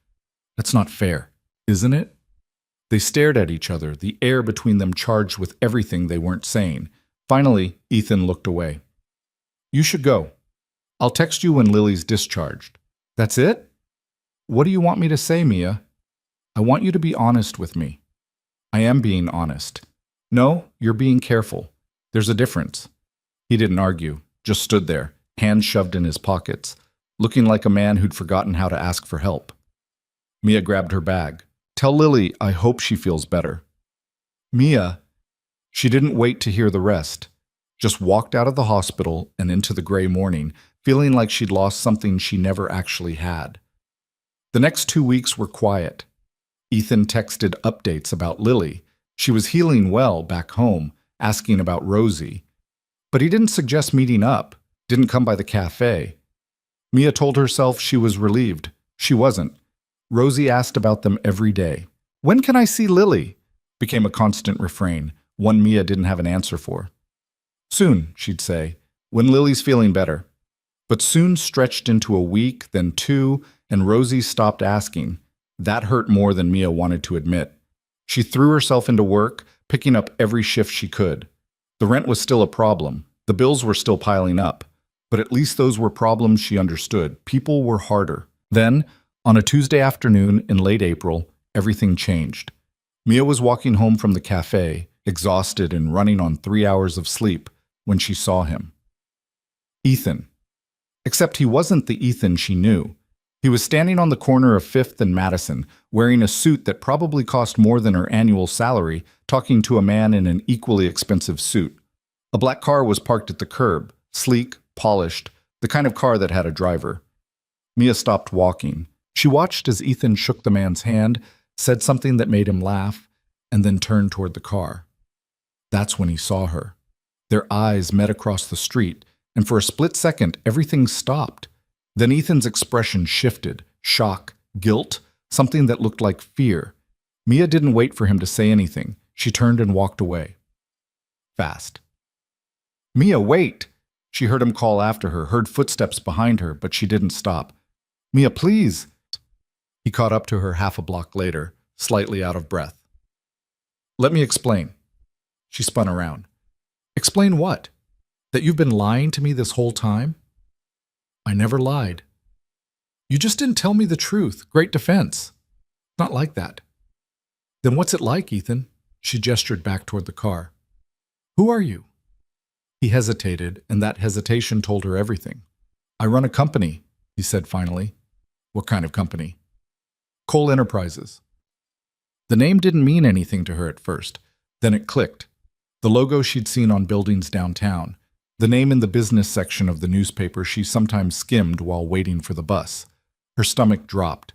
"That's not fair, isn't it?" They stared at each other, the air between them charged with everything they weren't saying. Finally, Ethan looked away. "You should go. I'll text you when Lily's discharged." "That's it?" "What do you want me to say, Mia?" "I want you to be honest with me." "I am being honest." "No, you're being careful. There's a difference." He didn't argue, just stood there, hands shoved in his pockets, looking like a man who'd forgotten how to ask for help. Mia grabbed her bag. "Tell Lily I hope she feels better." "Mia." She didn't wait to hear the rest. Just walked out of the hospital and into the gray morning, feeling like she'd lost something she never actually had. The next 2 weeks were quiet. Ethan texted updates about Lily. She was healing well back home, asking about Rosie. But he didn't suggest meeting up, didn't come by the cafe. Mia told herself she was relieved. She wasn't. Rosie asked about them every day. "When can I see Lily?" became a constant refrain, one Mia didn't have an answer for. "Soon," she'd say, "when Lily's feeling better." But soon stretched into a week, then 2, and Rosie stopped asking. That hurt more than Mia wanted to admit. She threw herself into work, picking up every shift she could. The rent was still a problem. The bills were still piling up. But at least those were problems she understood. People were harder. Then, on a Tuesday afternoon in late April, everything changed. Mia was walking home from the cafe, exhausted and running on 3 hours of sleep, when she saw him. Ethan. Except he wasn't the Ethan she knew. He was standing on the corner of 5th and Madison, wearing a suit that probably cost more than her annual salary, talking to a man in an equally expensive suit. A black car was parked at the curb, sleek, polished, the kind of car that had a driver. Mia stopped walking. She watched as Ethan shook the man's hand, said something that made him laugh, and then turned toward the car. That's when he saw her. Their eyes met across the street, and for a split second, everything stopped. Then Ethan's expression shifted, shock, guilt, something that looked like fear. Mia didn't wait for him to say anything. She turned and walked away. Fast. "Mia, wait!" She heard him call after her, heard footsteps behind her, but she didn't stop. "Mia, please!" He caught up to her half a block later, slightly out of breath. "Let me explain." She spun around. "Explain what? That you've been lying to me this whole time?" "I never lied." "You just didn't tell me the truth. Great defense." "Not like that." "Then what's it like, Ethan?" She gestured back toward the car. "Who are you?" He hesitated, and that hesitation told her everything. "I run a company," he said finally. "What kind of company?" "Cole Enterprises." The name didn't mean anything to her at first. Then it clicked. The logo she'd seen on buildings downtown. The name in the business section of the newspaper she sometimes skimmed while waiting for the bus. Her stomach dropped.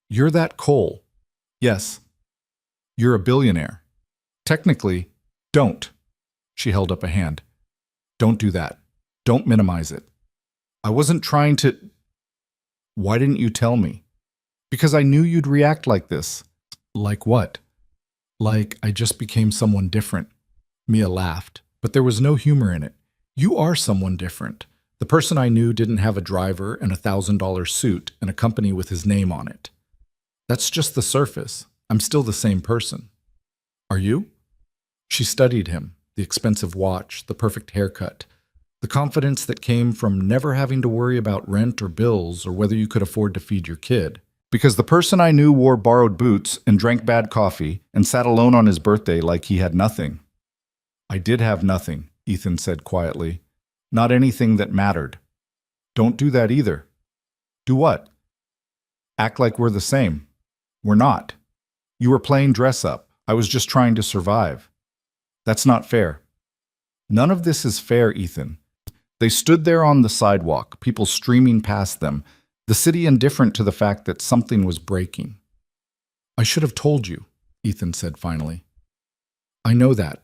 "You're that Cole." "Yes." "You're a billionaire." "Technically, don't." She held up a hand. "Don't do that. Don't minimize it." "I wasn't trying to." "Why didn't you tell me?" "Because I knew you'd react like this." "Like what?" "Like I just became someone different." Mia laughed, but there was no humor in it. "You are someone different. The person I knew didn't have a driver and $1,000 suit and a company with his name on it. That's just the surface. I'm still the same person." "Are you?" She studied him, the expensive watch, the perfect haircut, the confidence that came from never having to worry about rent or bills or whether you could afford to feed your kid. "Because the person I knew wore borrowed boots and drank bad coffee and sat alone on his birthday like he had nothing." "I did have nothing," Ethan said quietly. "Not anything that mattered." "Don't do that either." "Do what?" "Act like we're the same. We're not. You were playing dress up. I was just trying to survive." "That's not fair." "None of this is fair, Ethan." They stood there on the sidewalk, people streaming past them, the city indifferent to the fact that something was breaking. "I should have told you," Ethan said finally. "I know that,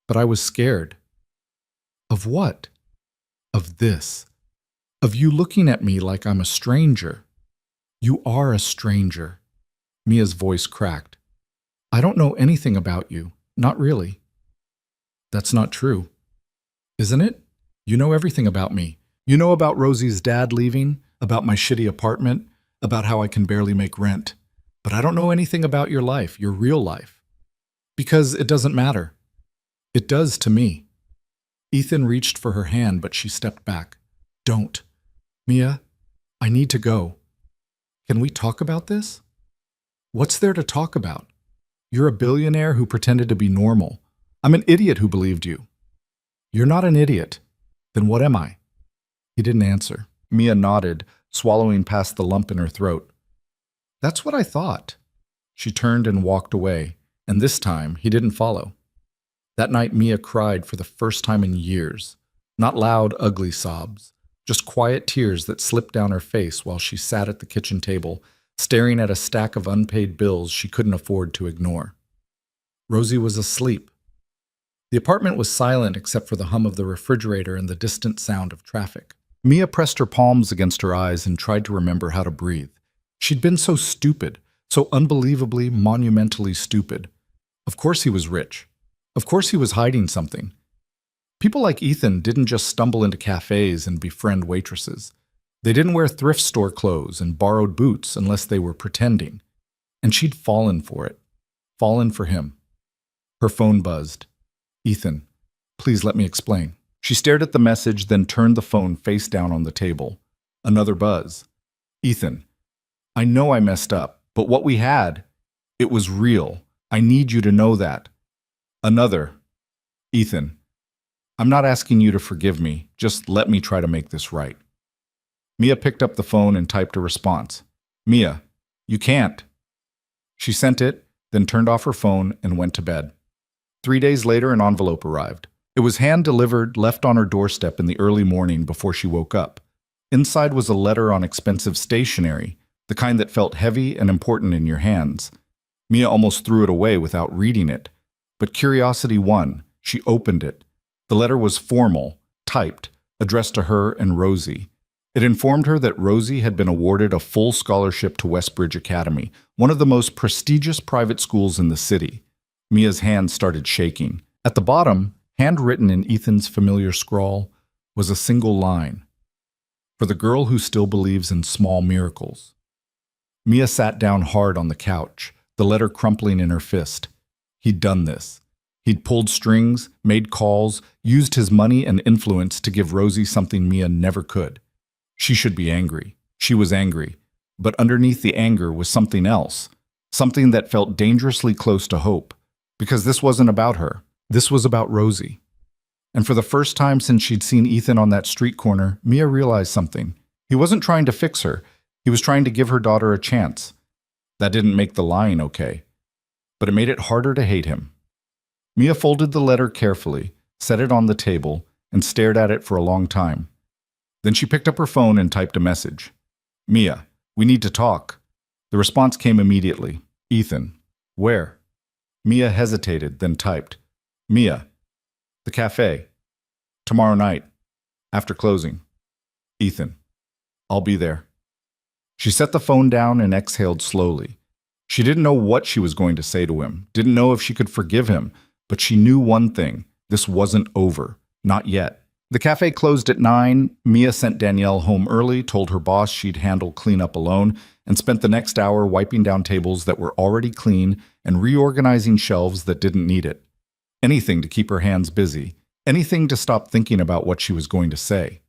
but I was scared." "Of what?" "Of this. Of you looking at me like I'm a stranger." "You are a stranger." Mia's voice cracked. "I don't know anything about you. Not really." "That's not true." "Isn't it? You know everything about me. You know about Rosie's dad leaving, about my shitty apartment, about how I can barely make rent. But I don't know anything about your life, your real life. Because it doesn't matter." "It does to me." Ethan reached for her hand, but she stepped back. "Don't. Mia, I need to go." "Can we talk about this?" "What's there to talk about? You're a billionaire who pretended to be normal. I'm an idiot who believed you." "You're not an idiot. Then what am I?" He didn't answer. Mia nodded, swallowing past the lump in her throat. "That's what I thought." She turned and walked away, and this time he didn't follow. That night, Mia cried for the first time in years. Not loud, ugly sobs, just quiet tears that slipped down her face while she sat at the kitchen table, staring at a stack of unpaid bills she couldn't afford to ignore. Rosie was asleep. The apartment was silent except for the hum of the refrigerator and the distant sound of traffic. Mia pressed her palms against her eyes and tried to remember how to breathe. She'd been so stupid, so unbelievably, monumentally stupid. Of course he was rich. Of course he was hiding something. People like Ethan didn't just stumble into cafes and befriend waitresses. They didn't wear thrift store clothes and borrowed boots unless they were pretending. And she'd fallen for it. Fallen for him. Her phone buzzed. Ethan, please let me explain. She stared at the message, then turned the phone face down on the table. Another buzz. Ethan, I know I messed up, but what we had, it was real. I need you to know that. Another. Ethan, I'm not asking you to forgive me. Just let me try to make this right. Mia picked up the phone and typed a response. Mia, you can't. She sent it, then turned off her phone and went to bed. 3 days later, an envelope arrived. It was hand-delivered, left on her doorstep in the early morning before she woke up. Inside was a letter on expensive stationery, the kind that felt heavy and important in your hands. Mia almost threw it away without reading it. But curiosity won. She opened it. The letter was formal, typed, addressed to her and Rosie. It informed her that Rosie had been awarded a full scholarship to Westbridge Academy, one of the most prestigious private schools in the city. Mia's hand started shaking. At the bottom, handwritten in Ethan's familiar scrawl, was a single line. For the girl who still believes in small miracles. Mia sat down hard on the couch, the letter crumpling in her fist. He'd done this. He'd pulled strings, made calls, used his money and influence to give Rosie something Mia never could. She should be angry. She was angry. But underneath the anger was something else, something that felt dangerously close to hope. Because this wasn't about her. This was about Rosie. And for the first time since she'd seen Ethan on that street corner, Mia realized something. He wasn't trying to fix her. He was trying to give her daughter a chance. That didn't make the lying okay. But it made it harder to hate him. Mia folded the letter carefully, set it on the table, and stared at it for a long time. Then she picked up her phone and typed a message. Mia, we need to talk. The response came immediately. Ethan, where? Mia hesitated, then typed. Mia, the cafe. Tomorrow night, after closing. Ethan, I'll be there. She set the phone down and exhaled slowly. She didn't know what she was going to say to him, didn't know if she could forgive him, but she knew one thing. This wasn't over. Not yet. The cafe closed at 9. Mia sent Danielle home early, told her boss she'd handle cleanup alone, and spent the next hour wiping down tables that were already clean and reorganizing shelves that didn't need it. Anything to keep her hands busy. Anything to stop thinking about what she was going to say.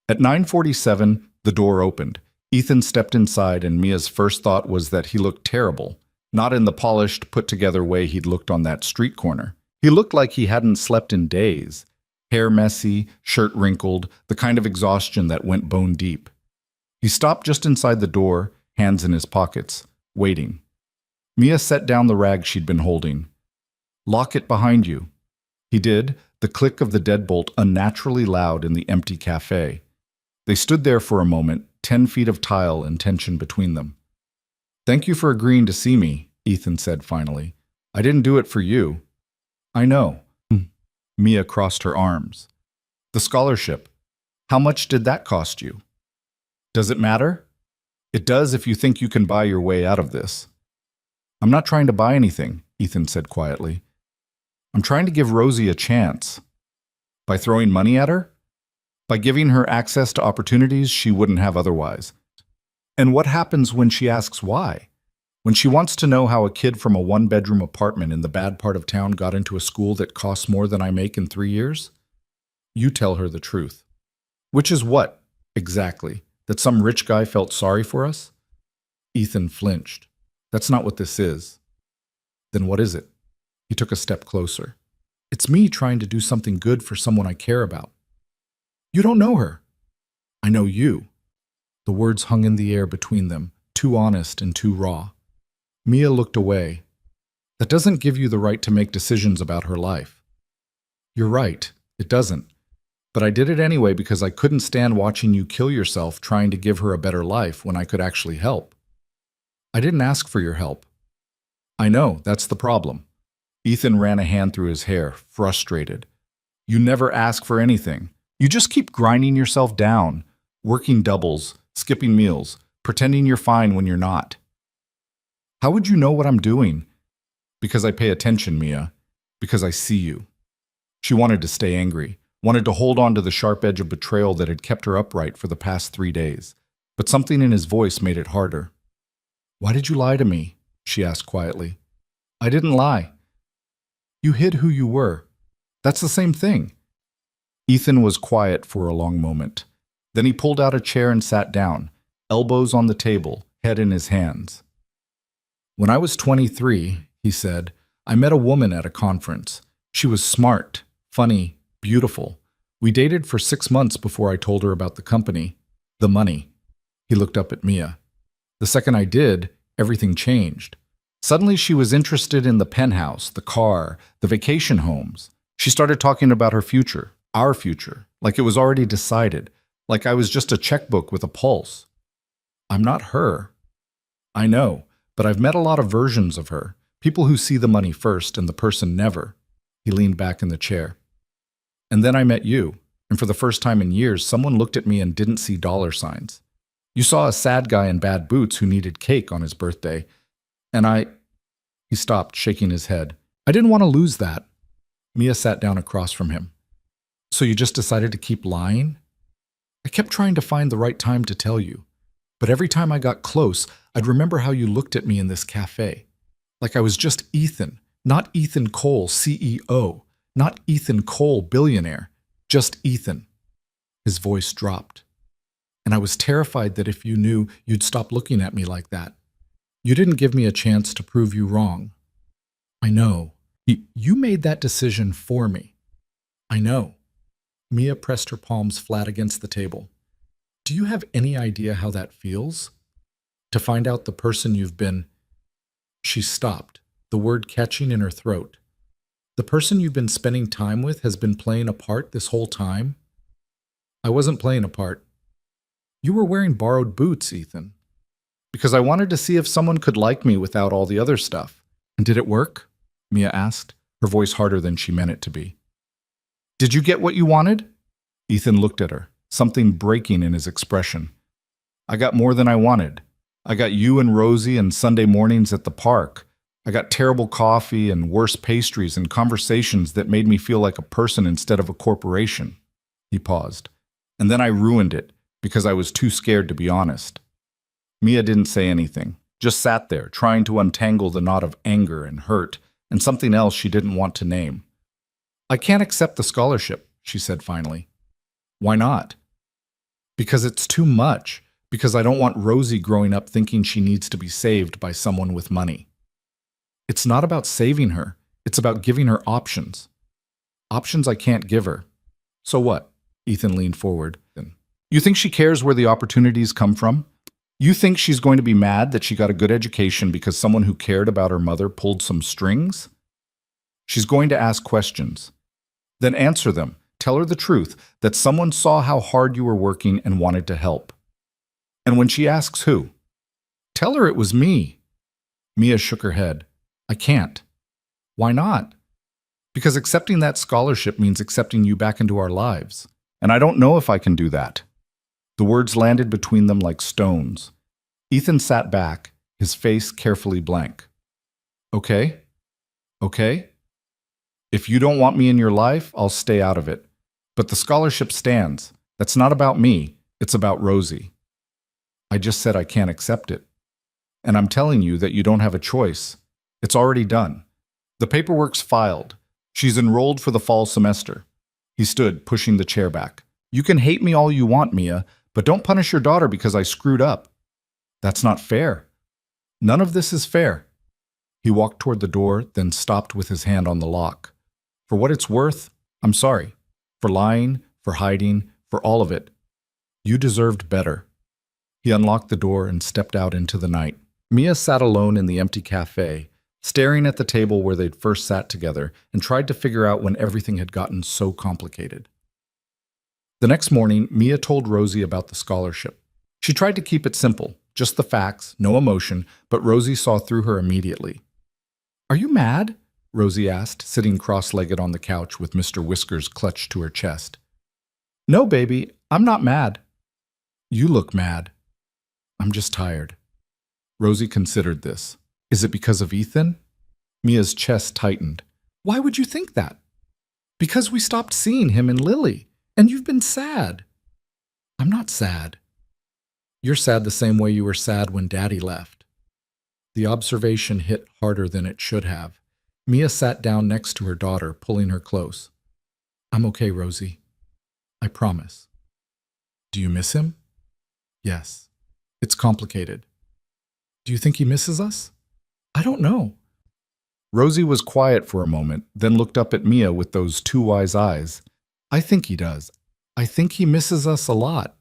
At 9:47, the door opened. Ethan stepped inside, and Mia's first thought was that he looked terrible, not in the polished, put-together way he'd looked on that street corner. He looked like he hadn't slept in days. Hair messy, shirt wrinkled, the kind of exhaustion that went bone deep. He stopped just inside the door, hands in his pockets, waiting. Mia set down the rag she'd been holding. Lock it behind you. He did, the click of the deadbolt unnaturally loud in the empty cafe. They stood there for a moment, 10 feet of tile and tension between them. Thank you for agreeing to see me, Ethan said finally. I didn't do it for you. I know. Mia crossed her arms. The scholarship. How much did that cost you? Does it matter? It does if you think you can buy your way out of this. I'm not trying to buy anything, Ethan said quietly. I'm trying to give Rosie a chance. By throwing money at her? By giving her access to opportunities she wouldn't have otherwise. And what happens when she asks why? When she wants to know how a kid from a one-bedroom apartment in the bad part of town got into a school that costs more than I make in 3 years? You tell her the truth. Which is what, exactly? That some rich guy felt sorry for us? Ethan flinched. That's not what this is. Then what is it? He took a step closer. It's me trying to do something good for someone I care about. You don't know her. I know you. The words hung in the air between them, too honest and too raw. Mia looked away. That doesn't give you the right to make decisions about her life. You're right, it doesn't. But I did it anyway because I couldn't stand watching you kill yourself trying to give her a better life when I could actually help. I didn't ask for your help. I know, that's the problem. Ethan ran a hand through his hair, frustrated. You never ask for anything. You just keep grinding yourself down, working doubles, skipping meals, pretending you're fine when you're not. How would you know what I'm doing? Because I pay attention, Mia. Because I see you. She wanted to stay angry, wanted to hold on to the sharp edge of betrayal that had kept her upright for the past 3 days. But something in his voice made it harder. Why did you lie to me? She asked quietly. I didn't lie. You hid who you were. That's the same thing. Ethan was quiet for a long moment. Then he pulled out a chair and sat down, elbows on the table, head in his hands. When I was 23, he said, I met a woman at a conference. She was smart, funny, beautiful. We dated for 6 months before I told her about the company, the money. He looked up at Mia. The second I did, everything changed. Suddenly she was interested in the penthouse, the car, the vacation homes. She started talking about her future, our future, like it was already decided, like I was just a checkbook with a pulse. I'm not her. I know, but I've met a lot of versions of her, people who see the money first and the person never. He leaned back in the chair. And then I met you, and for the first time in years, someone looked at me and didn't see dollar signs. You saw a sad guy in bad boots who needed cake on his birthday, and He stopped, shaking his head. I didn't want to lose that. Mia sat down across from him. So you just decided to keep lying? I kept trying to find the right time to tell you, but every time I got close, I'd remember how you looked at me in this cafe. Like I was just Ethan, not Ethan Cole, CEO, not Ethan Cole, billionaire, just Ethan. His voice dropped. And I was terrified that if you knew, you'd stop looking at me like that. You didn't give me a chance to prove you wrong. I know. You made that decision for me. I know. Mia pressed her palms flat against the table. Do you have any idea how that feels? To find out the person you've been... She stopped, the word catching in her throat. The person you've been spending time with has been playing a part this whole time? I wasn't playing a part. You were wearing borrowed boots, Ethan. Because I wanted to see if someone could like me without all the other stuff. And did it work? Mia asked, her voice harder than she meant it to be. Did you get what you wanted? Ethan looked at her, something breaking in his expression. I got more than I wanted. I got you and Rosie and Sunday mornings at the park. I got terrible coffee and worse pastries and conversations that made me feel like a person instead of a corporation. He paused. And then I ruined it because I was too scared to be honest. Mia didn't say anything, just sat there trying to untangle the knot of anger and hurt and something else she didn't want to name. I can't accept the scholarship, she said finally. Why not? Because it's too much. Because I don't want Rosie growing up thinking she needs to be saved by someone with money. It's not about saving her. It's about giving her options. Options I can't give her. So what? Ethan leaned forward. You think she cares where the opportunities come from? You think she's going to be mad that she got a good education because someone who cared about her mother pulled some strings? She's going to ask questions. Then answer them. Tell her the truth, that someone saw how hard you were working and wanted to help. And when she asks who, tell her it was me. Mia shook her head. I can't. Why not? Because accepting that scholarship means accepting you back into our lives. And I don't know if I can do that. The words landed between them like stones. Ethan sat back, his face carefully blank. Okay? Okay? If you don't want me in your life, I'll stay out of it. But the scholarship stands. That's not about me. It's about Rosie. I just said I can't accept it. And I'm telling you that you don't have a choice. It's already done. The paperwork's filed. She's enrolled for the fall semester. He stood, pushing the chair back. You can hate me all you want, Mia, but don't punish your daughter because I screwed up. That's not fair. None of this is fair. He walked toward the door, then stopped with his hand on the lock. For what it's worth, I'm sorry. For lying, for hiding, for all of it. You deserved better. He unlocked the door and stepped out into the night. Mia sat alone in the empty cafe, staring at the table where they'd first sat together and tried to figure out when everything had gotten so complicated. The next morning, Mia told Rosie about the scholarship. She tried to keep it simple, just the facts, no emotion, but Rosie saw through her immediately. "Are you mad?" Rosie asked, sitting cross-legged on the couch with Mr. Whiskers clutched to her chest. "No, baby, I'm not mad." "You look mad." "I'm just tired." Rosie considered this. "Is it because of Ethan?" Mia's chest tightened. "Why would you think that?" "Because we stopped seeing him and Lily, and you've been sad." "I'm not sad." "You're sad the same way you were sad when Daddy left." The observation hit harder than it should have. Mia sat down next to her daughter, pulling her close. "I'm okay, Rosie. I promise." "Do you miss him?" "Yes. It's complicated." "Do you think he misses us?" "I don't know." Rosie was quiet for a moment, then looked up at Mia with those two wise eyes. "I think he does. I think he misses us a lot."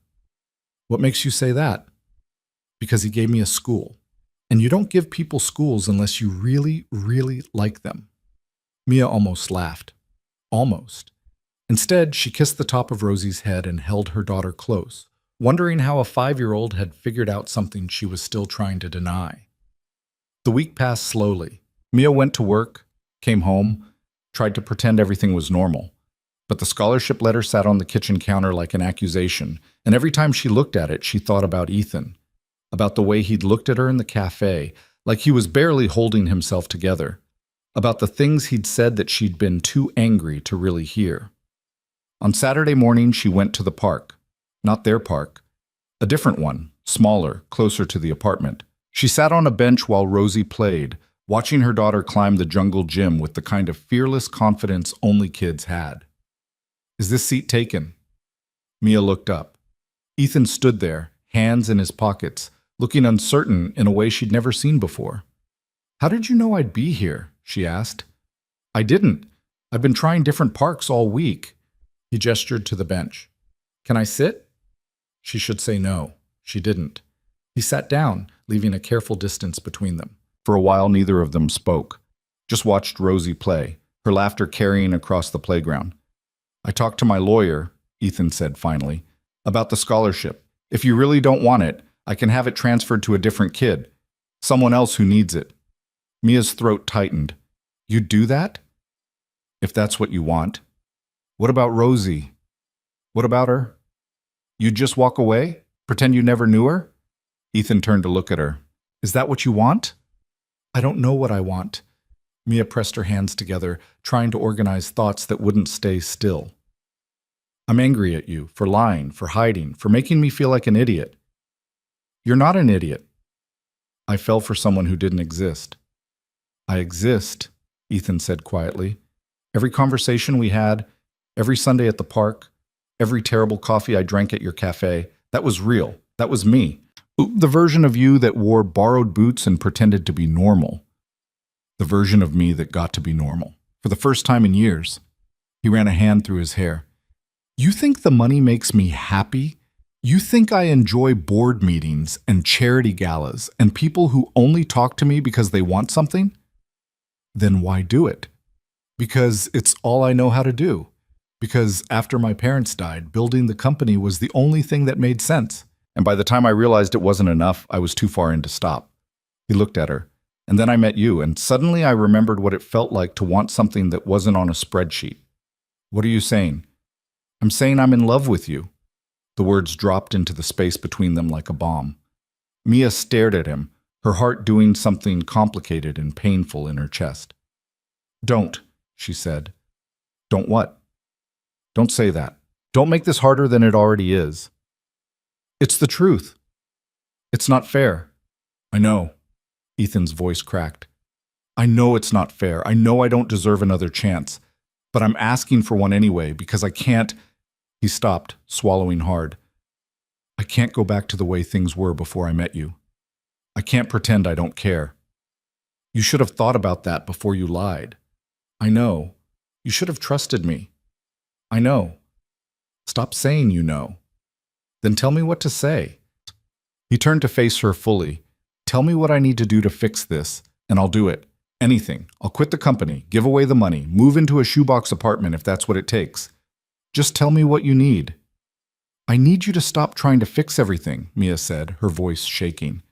"What makes you say that?" "Because he gave me a school. And you don't give people schools unless you really, really like them." Mia almost laughed. Almost. Instead, she kissed the top of Rosie's head and held her daughter close, wondering how a 5-year-old had figured out something she was still trying to deny. The week passed slowly. Mia went to work, came home, tried to pretend everything was normal. But the scholarship letter sat on the kitchen counter like an accusation, and every time she looked at it, she thought about Ethan, about the way he'd looked at her in the cafe, like he was barely holding himself together, about the things he'd said that she'd been too angry to really hear. On Saturday morning, she went to the park. Not their park. A different one, smaller, closer to the apartment. She sat on a bench while Rosie played, watching her daughter climb the jungle gym with the kind of fearless confidence only kids had. "Is this seat taken?" Mia looked up. Ethan stood there, hands in his pockets, looking uncertain in a way she'd never seen before. "How did you know I'd be here?" she asked. "I didn't. I've been trying different parks all week." He gestured to the bench. "Can I sit?" She should say no. She didn't. He sat down, leaving a careful distance between them. For a while, neither of them spoke. Just watched Rosie play, her laughter carrying across the playground. "I talked to my lawyer," Ethan said finally, "about the scholarship. If you really don't want it, I can have it transferred to a different kid. Someone else who needs it." Mia's throat tightened. "You'd do that?" "If that's what you want." "What about Rosie?" "What about her?" "You'd just walk away? Pretend you never knew her?" Ethan turned to look at her. "Is that what you want?" "I don't know what I want." Mia pressed her hands together, trying to organize thoughts that wouldn't stay still. "I'm angry at you for lying, for hiding, for making me feel like an idiot." "You're not an idiot." "I fell for someone who didn't exist." "I exist," Ethan said quietly. "Every conversation we had, every Sunday at the park, every terrible coffee I drank at your cafe, that was real. That was me. The version of you that wore borrowed boots and pretended to be normal. The version of me that got to be normal. For the first time in years." He ran a hand through his hair. "You think the money makes me happy? You think I enjoy board meetings and charity galas and people who only talk to me because they want something? Then why do it? Because it's all I know how to do. Because after my parents died, building the company was the only thing that made sense. And by the time I realized it wasn't enough, I was too far in to stop." He looked at her. "And then I met you, and suddenly I remembered what it felt like to want something that wasn't on a spreadsheet." "What are you saying?" "I'm saying I'm in love with you." The words dropped into the space between them like a bomb. Mia stared at him, her heart doing something complicated and painful in her chest. "Don't," she said. "Don't what?" "Don't say that. Don't make this harder than it already is." "It's the truth." "It's not fair." "I know." Ethan's voice cracked. "I know it's not fair. I know I don't deserve another chance. But I'm asking for one anyway, because I can't—" He stopped, swallowing hard. "I can't go back to the way things were before I met you. I can't pretend I don't care. You should have thought about that before you lied. I know. You should have trusted me. I know. Stop saying you know. Then tell me what to say." He turned to face her fully. "Tell me what I need to do to fix this, and I'll do it. Anything. I'll quit the company, give away the money, move into a shoebox apartment if that's what it takes. Just tell me what you need." "I need you to stop trying to fix everything," Mia said, her voice shaking.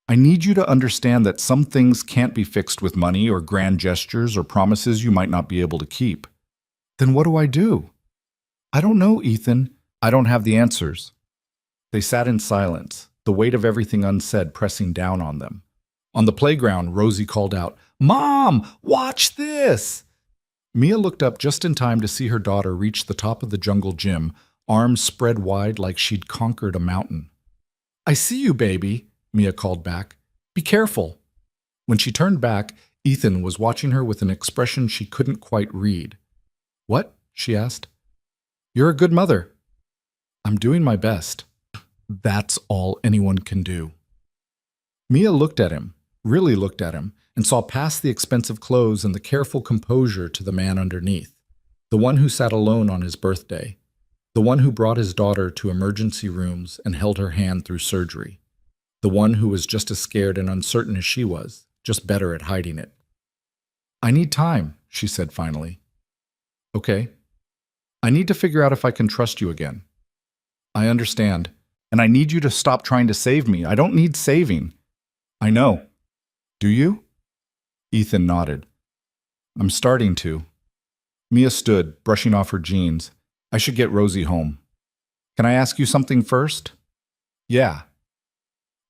"I need you to understand that some things can't be fixed with money or grand gestures or promises you might not be able to keep." "Then what do I do?" "I don't know, Ethan. I don't have the answers." They sat in silence, the weight of everything unsaid pressing down on them. On the playground, Rosie called out, "Mom, watch this!" Mia looked up just in time to see her daughter reach the top of the jungle gym, arms spread wide like she'd conquered a mountain. "I see you, baby," Mia called back. "Be careful." When she turned back, Ethan was watching her with an expression she couldn't quite read. "What?" she asked. "You're a good mother." "I'm doing my best." That's all anyone can do. Mia looked at him, really looked at him, and saw past the expensive clothes and the careful composure to the man underneath, the one who sat alone on his birthday, the one who brought his daughter to emergency rooms and held her hand through surgery, the one who was just as scared and uncertain as she was, just better at hiding it. "I need time," she said finally. "Okay. I need to figure out if I can trust you again." "I understand. And I need you to stop trying to save me. I don't need saving." "I know." "Do you?" Ethan nodded. "I'm starting to." Mia stood, brushing off her jeans. "I should get Rosie home." "Can I ask you something first?" "Yeah."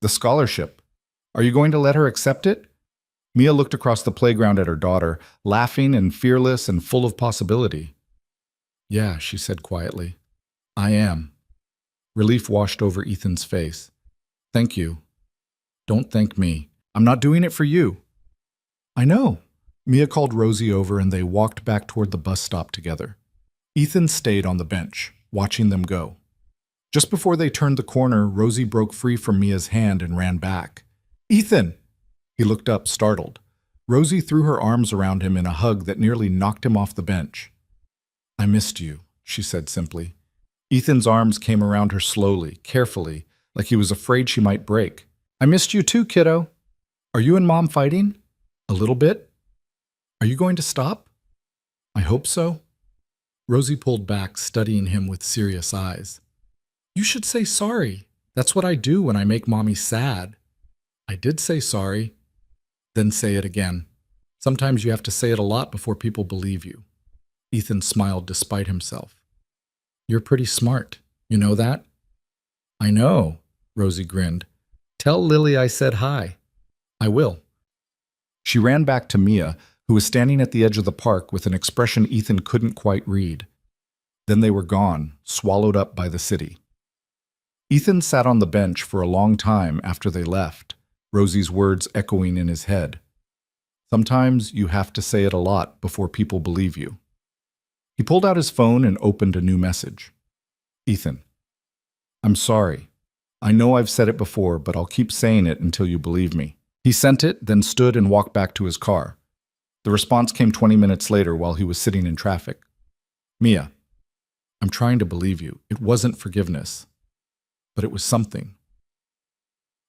"The scholarship. Are you going to let her accept it?" Mia looked across the playground at her daughter, laughing and fearless and full of possibility. "Yeah," she said quietly. "I am." Relief washed over Ethan's face. "Thank you." "Don't thank me. I'm not doing it for you." "I know." Mia called Rosie over and they walked back toward the bus stop together. Ethan stayed on the bench, watching them go. Just before they turned the corner, Rosie broke free from Mia's hand and ran back. "Ethan!" He looked up, startled. Rosie threw her arms around him in a hug that nearly knocked him off the bench. "I missed you," she said simply. Ethan's arms came around her slowly, carefully, like he was afraid she might break. "I missed you too, kiddo. Are you and Mom fighting?" "A little bit." "Are you going to stop?" "I hope so." Rosie pulled back, studying him with serious eyes. "You should say sorry. That's what I do when I make Mommy sad." "I did say sorry." "Then say it again. Sometimes you have to say it a lot before people believe you." Ethan smiled despite himself. "You're pretty smart. You know that?" "I know," Rosie grinned. "Tell Lily I said hi." "I will." She ran back to Mia, who was standing at the edge of the park with an expression Ethan couldn't quite read. Then they were gone, swallowed up by the city. Ethan sat on the bench for a long time after they left, Rosie's words echoing in his head. Sometimes you have to say it a lot before people believe you. He pulled out his phone and opened a new message. "Ethan, I'm sorry. I know I've said it before, but I'll keep saying it until you believe me." He sent it, then stood and walked back to his car. The response came 20 minutes later while he was sitting in traffic. "Mia, I'm trying to believe you. It wasn't forgiveness, but it was something."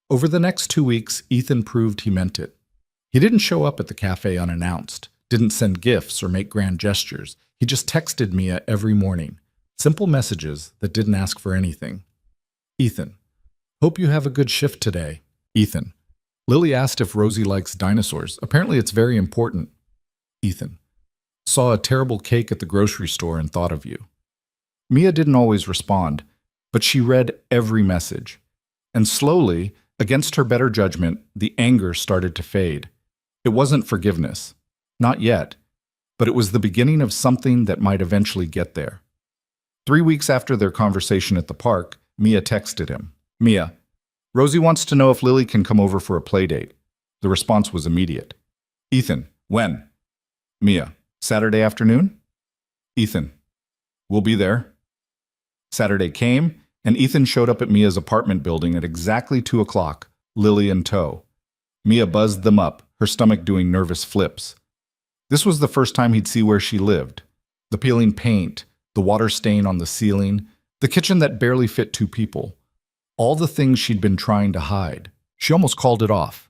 Over the next 2 weeks, Ethan proved he meant it. He didn't show up at the cafe unannounced, didn't send gifts or make grand gestures. He just texted Mia every morning, simple messages that didn't ask for anything. "Ethan, hope you have a good shift today." "Ethan, Lily asked if Rosie likes dinosaurs. Apparently it's very important." "Ethan, saw a terrible cake at the grocery store and thought of you." Mia didn't always respond, but she read every message. And slowly, against her better judgment, the anger started to fade. It wasn't forgiveness. Not yet. But it was the beginning of something that might eventually get there. 3 weeks after their conversation at the park, Mia texted him. "Mia, Rosie wants to know if Lily can come over for a play date." The response was immediate. "Ethan, when?" "Mia, Saturday afternoon?" "Ethan, we'll be there." Saturday came, and Ethan showed up at Mia's apartment building at exactly 2 o'clock, Lily in tow. Mia buzzed them up, her stomach doing nervous flips. This was the first time he'd see where she lived. The peeling paint, the water stain on the ceiling, the kitchen that barely fit 2 people. All the things she'd been trying to hide. She almost called it off.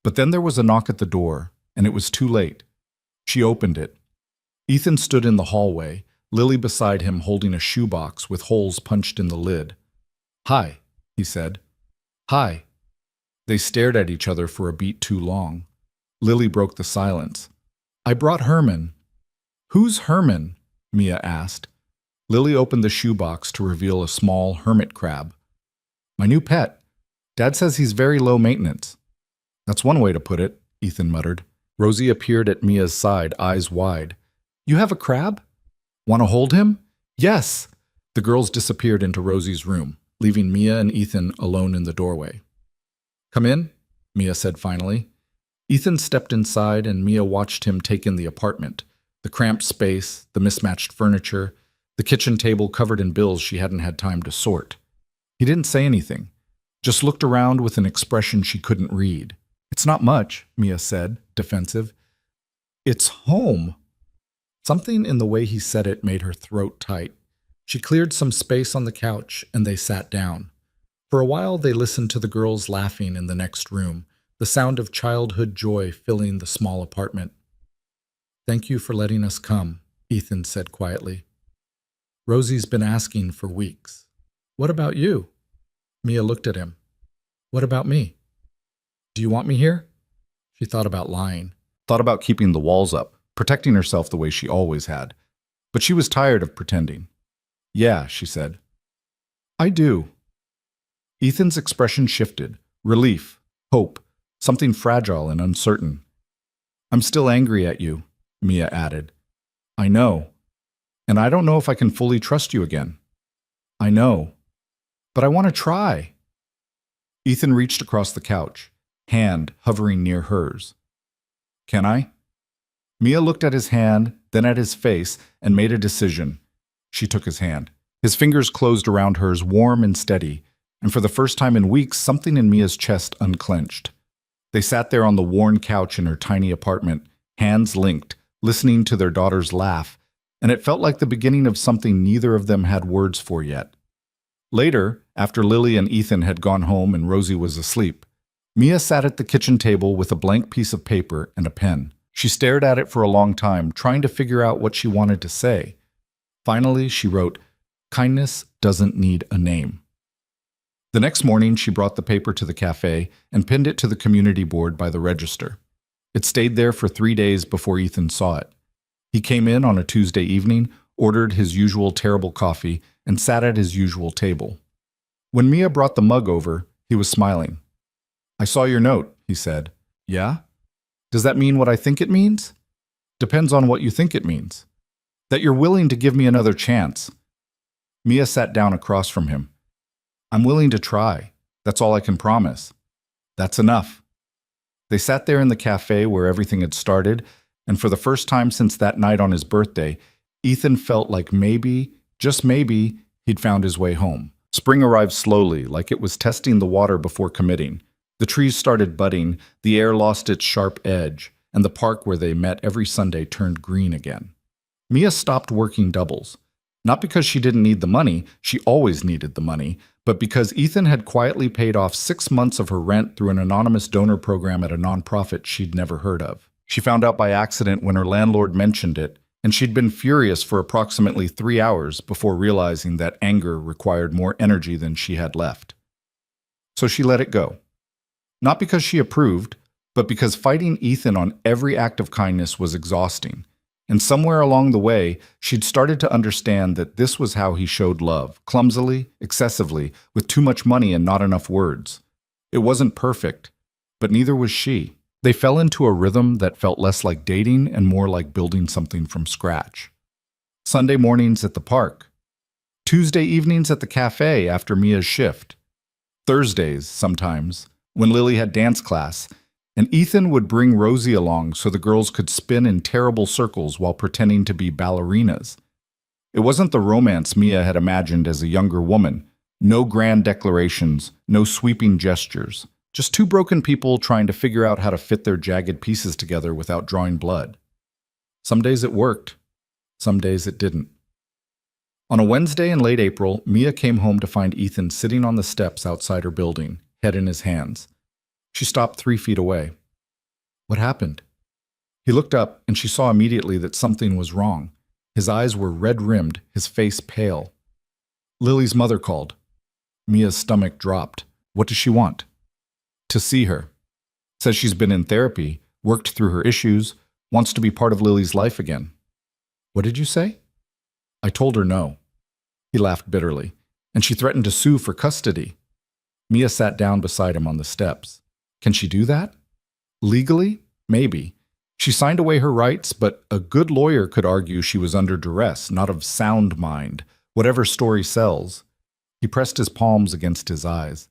But then there was a knock at the door, and it was too late. She opened it. Ethan stood in the hallway, Lily beside him holding a shoebox with holes punched in the lid. "Hi," he said. "Hi." They stared at each other for a beat too long. Lily broke the silence. "I brought Herman." "Who's Herman?" Mia asked. Lily opened the shoebox to reveal a small hermit crab. "My new pet. Dad says he's very low maintenance." "That's one way to put it," Ethan muttered. Rosie appeared at Mia's side, eyes wide. "You have a crab? Want to hold him?" "Yes!" The girls disappeared into Rosie's room, leaving Mia and Ethan alone in the doorway. "Come in," Mia said finally. Ethan stepped inside and Mia watched him take in the apartment. The cramped space, the mismatched furniture, the kitchen table covered in bills she hadn't had time to sort. He didn't say anything, just looked around with an expression she couldn't read. "It's not much," Mia said, defensive. "It's home." Something in the way he said it made her throat tight. She cleared some space on the couch and they sat down. For a while they listened to the girls laughing in the next room, the sound of childhood joy filling the small apartment. "Thank you for letting us come," Ethan said quietly. "Rosie's been asking for weeks." "What about you?" Mia looked at him. "What about me?" "Do you want me here?" She thought about lying, thought about keeping the walls up, protecting herself the way she always had. But she was tired of pretending. "Yeah," she said. "I do." Ethan's expression shifted. Relief, hope, something fragile and uncertain. "I'm still angry at you," Mia added. "I know. And I don't know if I can fully trust you again." "I know. But I want to try." Ethan reached across the couch, hand hovering near hers. "Can I?" Mia looked at his hand, then at his face, and made a decision. She took his hand. His fingers closed around hers, warm and steady, and for the first time in weeks, something in Mia's chest unclenched. They sat there on the worn couch in her tiny apartment, hands linked, listening to their daughter's laugh, and it felt like the beginning of something neither of them had words for yet. Later, after Lily and Ethan had gone home and Rosie was asleep, Mia sat at the kitchen table with a blank piece of paper and a pen. She stared at it for a long time, trying to figure out what she wanted to say. Finally, she wrote, "Kindness doesn't need a name." The next morning, she brought the paper to the cafe and pinned it to the community board by the register. It stayed there for 3 days before Ethan saw it. He came in on a Tuesday evening, ordered his usual terrible coffee, and sat at his usual table. When Mia brought the mug over, he was smiling. "I saw your note," he said. "Yeah? Does that mean what I think it means?" "Depends on what you think it means." "That you're willing to give me another chance." Mia sat down across from him. "I'm willing to try. That's all I can promise." "That's enough." They sat there in the cafe where everything had started, and for the first time since that night on his birthday, Ethan felt like maybe, just maybe, he'd found his way home. Spring arrived slowly, like it was testing the water before committing. The trees started budding, the air lost its sharp edge, and the park where they met every Sunday turned green again. Mia stopped working doubles. Not because she didn't need the money, she always needed the money, but because Ethan had quietly paid off 6 months of her rent through an anonymous donor program at a nonprofit she'd never heard of. She found out by accident when her landlord mentioned it, and she'd been furious for approximately 3 hours before realizing that anger required more energy than she had left. So she let it go. Not because she approved, but because fighting Ethan on every act of kindness was exhausting. And somewhere along the way, she'd started to understand that this was how he showed love, clumsily, excessively, with too much money and not enough words. It wasn't perfect, but neither was she. They fell into a rhythm that felt less like dating and more like building something from scratch. Sunday mornings at the park. Tuesday evenings at the cafe after Mia's shift. Thursdays, sometimes, when Lily had dance class, and Ethan would bring Rosie along so the girls could spin in terrible circles while pretending to be ballerinas. It wasn't the romance Mia had imagined as a younger woman. No grand declarations, no sweeping gestures. Just two broken people trying to figure out how to fit their jagged pieces together without drawing blood. Some days it worked. Some days it didn't. On a Wednesday in late April, Mia came home to find Ethan sitting on the steps outside her building, head in his hands. She stopped 3 feet away. "What happened?" He looked up, and she saw immediately that something was wrong. His eyes were red-rimmed, his face pale. Lily's mother called. Mia's stomach dropped. What does she want? To see her. Says she's been in therapy, worked through her issues, wants to be part of Lily's life again. What did you say? I told her no. He laughed bitterly, and she threatened to sue for custody. Mia sat down beside him on the steps. Can she do that? Legally? Maybe. She signed away her rights, but a good lawyer could argue she was under duress, not of sound mind, whatever story sells. He pressed his palms against his eyes.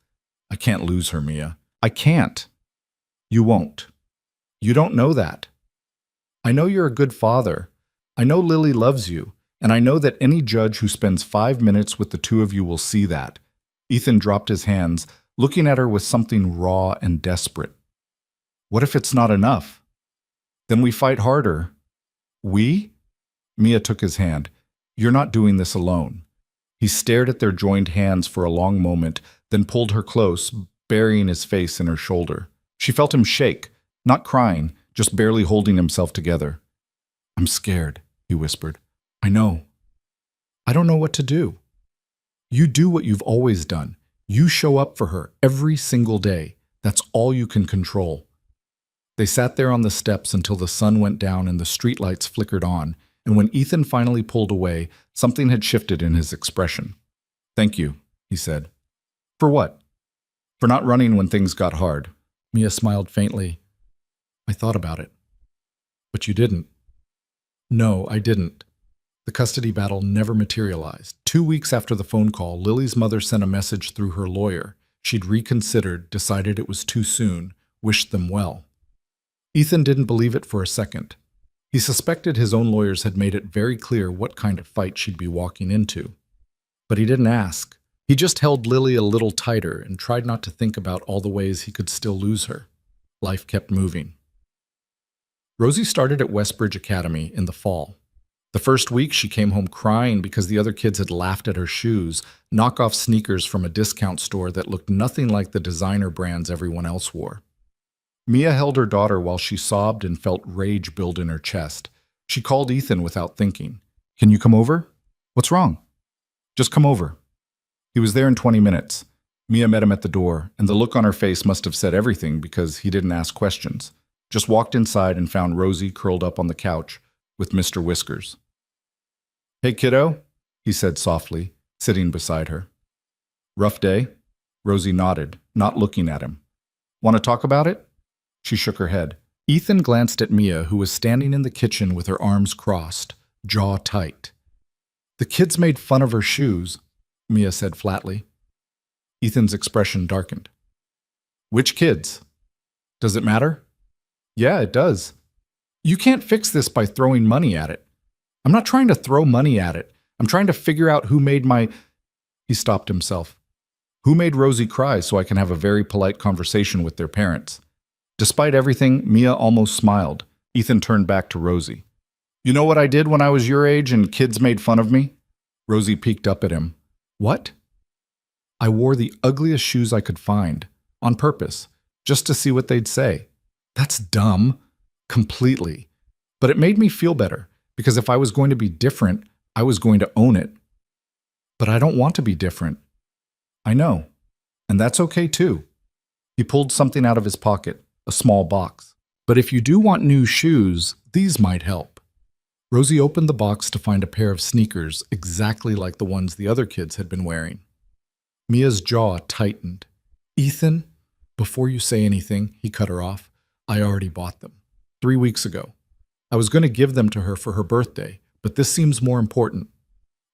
I can't lose her, Mia. I can't. You won't. You don't know that. I know you're a good father. I know Lily loves you, and I know that any judge who spends 5 minutes with the two of you will see that. Ethan dropped his hands, looking at her with something raw and desperate. What if it's not enough? Then we fight harder. We? Mia took his hand. You're not doing this alone. He stared at their joined hands for a long moment, then pulled her close, burying his face in her shoulder. She felt him shake, not crying, just barely holding himself together. I'm scared, he whispered. I know. I don't know what to do. You do what you've always done. You show up for her every single day. That's all you can control. They sat there on the steps until the sun went down and the streetlights flickered on, and when Ethan finally pulled away, something had shifted in his expression. Thank you, he said. For what? For not running when things got hard. Mia smiled faintly. I thought about it. But you didn't. No, I didn't. The custody battle never materialized. 2 weeks after the phone call, Lily's mother sent a message through her lawyer. She'd reconsidered, decided it was too soon, wished them well. Ethan didn't believe it for a second. He suspected his own lawyers had made it very clear what kind of fight she'd be walking into. But he didn't ask. He just held Lily a little tighter and tried not to think about all the ways he could still lose her. Life kept moving. Rosie started at Westbridge Academy in the fall. The first week, she came home crying because the other kids had laughed at her shoes, knockoff sneakers from a discount store that looked nothing like the designer brands everyone else wore. Mia held her daughter while she sobbed and felt rage build in her chest. She called Ethan without thinking. Can you come over? What's wrong? Just come over. He was there in 20 minutes. Mia met him at the door, and the look on her face must have said everything because he didn't ask questions. Just walked inside and found Rosie curled up on the couch with Mr. Whiskers. Hey, kiddo, he said softly, sitting beside her. Rough day? Rosie nodded, not looking at him. Want to talk about it? She shook her head. Ethan glanced at Mia, who was standing in the kitchen with her arms crossed, jaw tight. The kids made fun of her shoes, Mia said flatly. Ethan's expression darkened. Which kids? Does it matter? Yeah, it does. You can't fix this by throwing money at it. I'm not trying to throw money at it. I'm trying to figure out who made my... He stopped himself. Who made Rosie cry so I can have a very polite conversation with their parents? Despite everything, Mia almost smiled. Ethan turned back to Rosie. You know what I did when I was your age and kids made fun of me? Rosie peeked up at him. What? I wore the ugliest shoes I could find, on purpose, just to see what they'd say. That's dumb. Completely. But it made me feel better, because if I was going to be different, I was going to own it. But I don't want to be different. I know. And that's okay too. He pulled something out of his pocket, a small box. But if you do want new shoes, these might help. Rosie opened the box to find a pair of sneakers exactly like the ones the other kids had been wearing. Mia's jaw tightened. Ethan, before you say anything, he cut her off. I already bought them. 3 weeks ago. I was going to give them to her for her birthday, but this seems more important.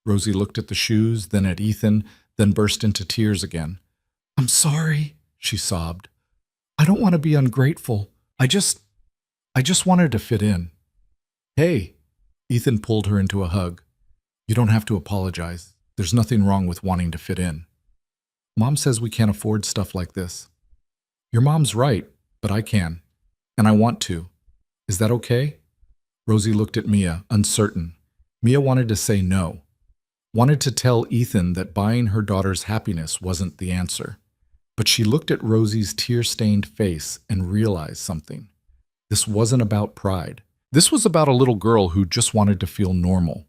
Rosie looked at the shoes, then at Ethan, then burst into tears again. I'm sorry, she sobbed. I don't want to be ungrateful. I just wanted to fit in. Hey, Ethan pulled her into a hug. You don't have to apologize. There's nothing wrong with wanting to fit in. Mom says we can't afford stuff like this. Your mom's right, but I can. And I want to. Is that okay? Rosie looked at Mia, uncertain. Mia wanted to say no. Wanted to tell Ethan that buying her daughter's happiness wasn't the answer. But she looked at Rosie's tear-stained face and realized something. This wasn't about pride. This was about a little girl who just wanted to feel normal.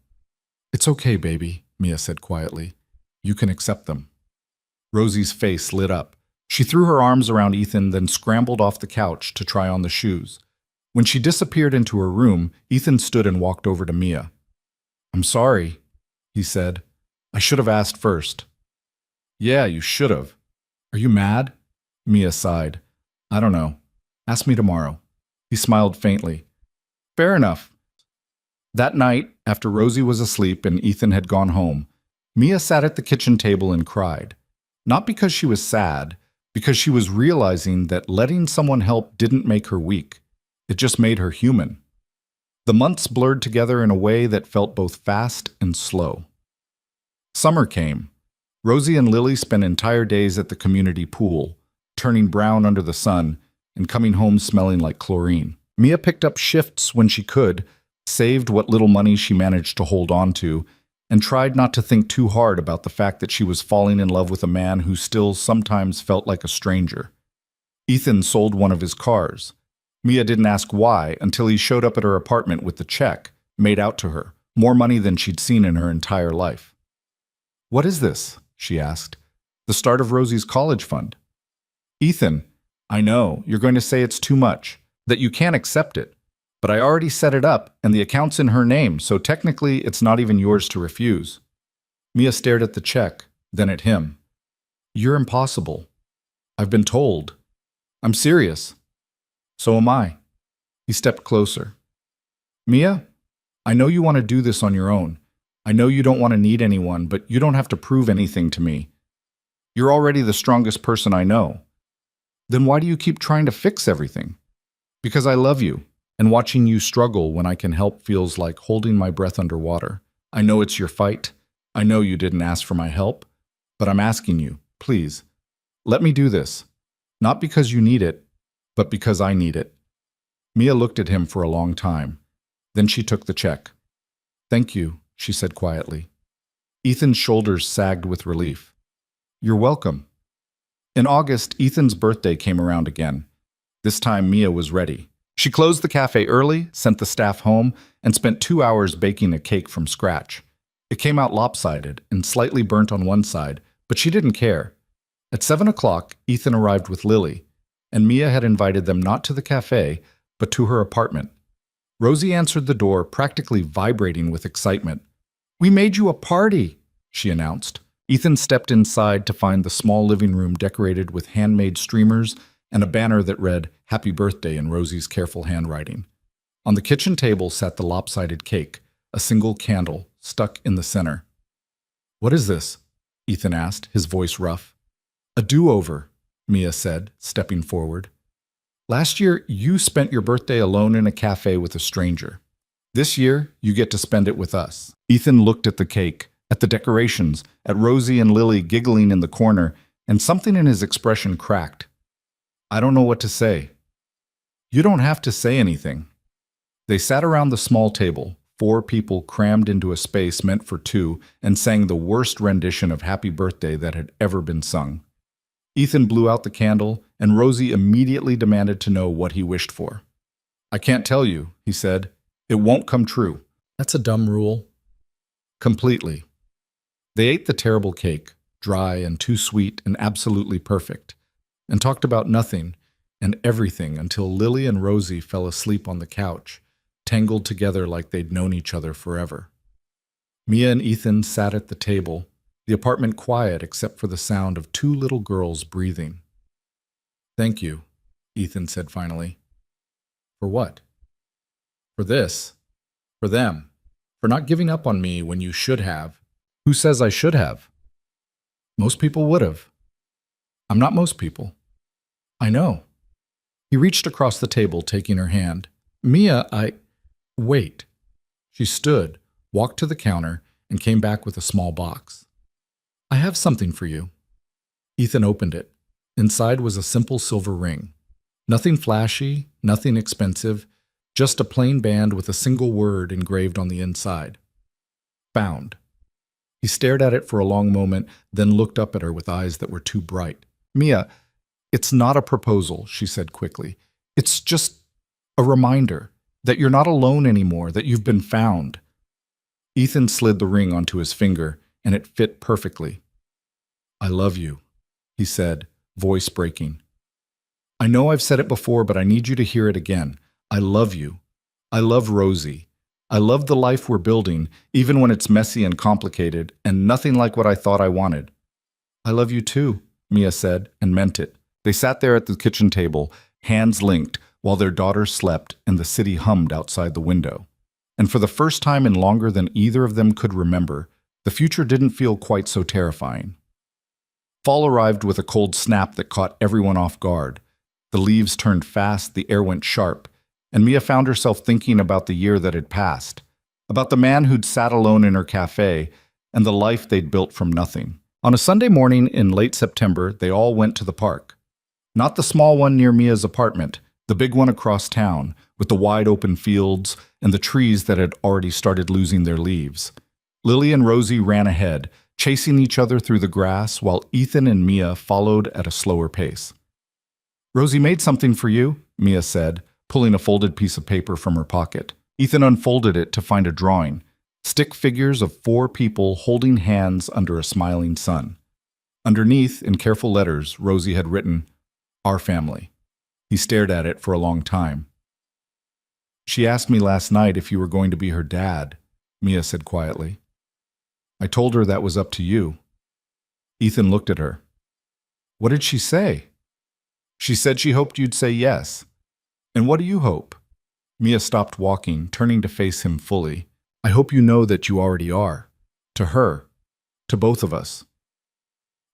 It's okay, baby, Mia said quietly. You can accept them. Rosie's face lit up. She threw her arms around Ethan, then scrambled off the couch to try on the shoes. When she disappeared into her room, Ethan stood and walked over to Mia. I'm sorry, he said. I should have asked first. Yeah, you should have. Are you mad? Mia sighed. I don't know. Ask me tomorrow. He smiled faintly. Fair enough. That night, after Rosie was asleep and Ethan had gone home, Mia sat at the kitchen table and cried. Not because she was sad, because she was realizing that letting someone help didn't make her weak. It just made her human. The months blurred together in a way that felt both fast and slow. Summer came. Rosie and Lily spent entire days at the community pool, turning brown under the sun and coming home smelling like chlorine. Mia picked up shifts when she could, saved what little money she managed to hold on to, and tried not to think too hard about the fact that she was falling in love with a man who still sometimes felt like a stranger. Ethan sold one of his cars. Mia didn't ask why until he showed up at her apartment with the check, made out to her, more money than she'd seen in her entire life. What is this? She asked. The start of Rosie's college fund. Ethan, I know, you're going to say it's too much, that you can't accept it. But I already set it up, and the account's in her name, so technically it's not even yours to refuse. Mia stared at the check, then at him. You're impossible. I've been told. I'm serious. So am I. He stepped closer. Mia, I know you want to do this on your own. I know you don't want to need anyone, but you don't have to prove anything to me. You're already the strongest person I know. Then why do you keep trying to fix everything? Because I love you. And watching you struggle when I can help feels like holding my breath underwater. I know it's your fight. I know you didn't ask for my help. But I'm asking you, please, let me do this. Not because you need it, but because I need it. Mia looked at him for a long time. Then she took the check. Thank you, she said quietly. Ethan's shoulders sagged with relief. You're welcome. In August, Ethan's birthday came around again. This time Mia was ready. She closed the cafe early, sent the staff home, and spent 2 hours baking a cake from scratch. It came out lopsided and slightly burnt on one side, but she didn't care. At 7 o'clock, Ethan arrived with Lily, and Mia had invited them not to the cafe, but to her apartment. Rosie answered the door, practically vibrating with excitement. We made you a party, she announced. Ethan stepped inside to find the small living room decorated with handmade streamers and a banner that read, Happy Birthday in Rosie's careful handwriting. On the kitchen table sat the lopsided cake, a single candle stuck in the center. What is this? Ethan asked, his voice rough. A do-over, Mia said, stepping forward. Last year, you spent your birthday alone in a cafe with a stranger. This year, you get to spend it with us. Ethan looked at the cake, at the decorations, at Rosie and Lily giggling in the corner, and something in his expression cracked. I don't know what to say. You don't have to say anything. They sat around the small table, 4 people crammed into a space meant for 2, and sang the worst rendition of Happy Birthday that had ever been sung. Ethan blew out the candle, and Rosie immediately demanded to know what he wished for. I can't tell you, he said. It won't come true. That's a dumb rule. Completely. They ate the terrible cake, dry and too sweet and absolutely perfect, and talked about nothing and everything until Lily and Rosie fell asleep on the couch, tangled together like they'd known each other forever. Mia and Ethan sat at the table, the apartment quiet except for the sound of 2 little girls breathing. Thank you, Ethan said finally. For what? For this. For them. For not giving up on me when you should have. Who says I should have? Most people would have. I'm not most people. I know. He reached across the table, taking her hand. Mia, Wait. She stood, walked to the counter, and came back with a small box. I have something for you. Ethan opened it. Inside was a simple silver ring. Nothing flashy, nothing expensive, just a plain band with a single word engraved on the inside. Found. He stared at it for a long moment, then looked up at her with eyes that were too bright. Mia, it's not a proposal, she said quickly. It's just a reminder That you're not alone anymore, that you've been found. Ethan slid the ring onto his finger, and it fit perfectly. I love you, he said, voice breaking. I know I've said it before, but I need you to hear it again. I love you. I love Rosie. I love the life we're building, even when it's messy and complicated, and nothing like what I thought I wanted. I love you too, Mia said, and meant it. They sat there at the kitchen table, hands linked, while their daughter slept and the city hummed outside the window. And for the first time in longer than either of them could remember, the future didn't feel quite so terrifying. Fall arrived with a cold snap that caught everyone off guard. The leaves turned fast, the air went sharp, and Mia found herself thinking about the year that had passed, about the man who'd sat alone in her cafe, and the life they'd built from nothing. On a Sunday morning in late September, they all went to the park. Not the small one near Mia's apartment, the big one across town, with the wide open fields and the trees that had already started losing their leaves. Lily and Rosie ran ahead, chasing each other through the grass, while Ethan and Mia followed at a slower pace. Rosie made something for you, Mia said, pulling a folded piece of paper from her pocket. Ethan unfolded it to find a drawing, stick figures of 4 people holding hands under a smiling sun. Underneath, in careful letters, Rosie had written, Our family. He stared at it for a long time. She asked me last night if you were going to be her dad, Mia said quietly. I told her that was up to you. Ethan looked at her. What did she say? She said she hoped you'd say yes. And what do you hope? Mia stopped walking, turning to face him fully. I hope you know that you already are. To her. To both of us.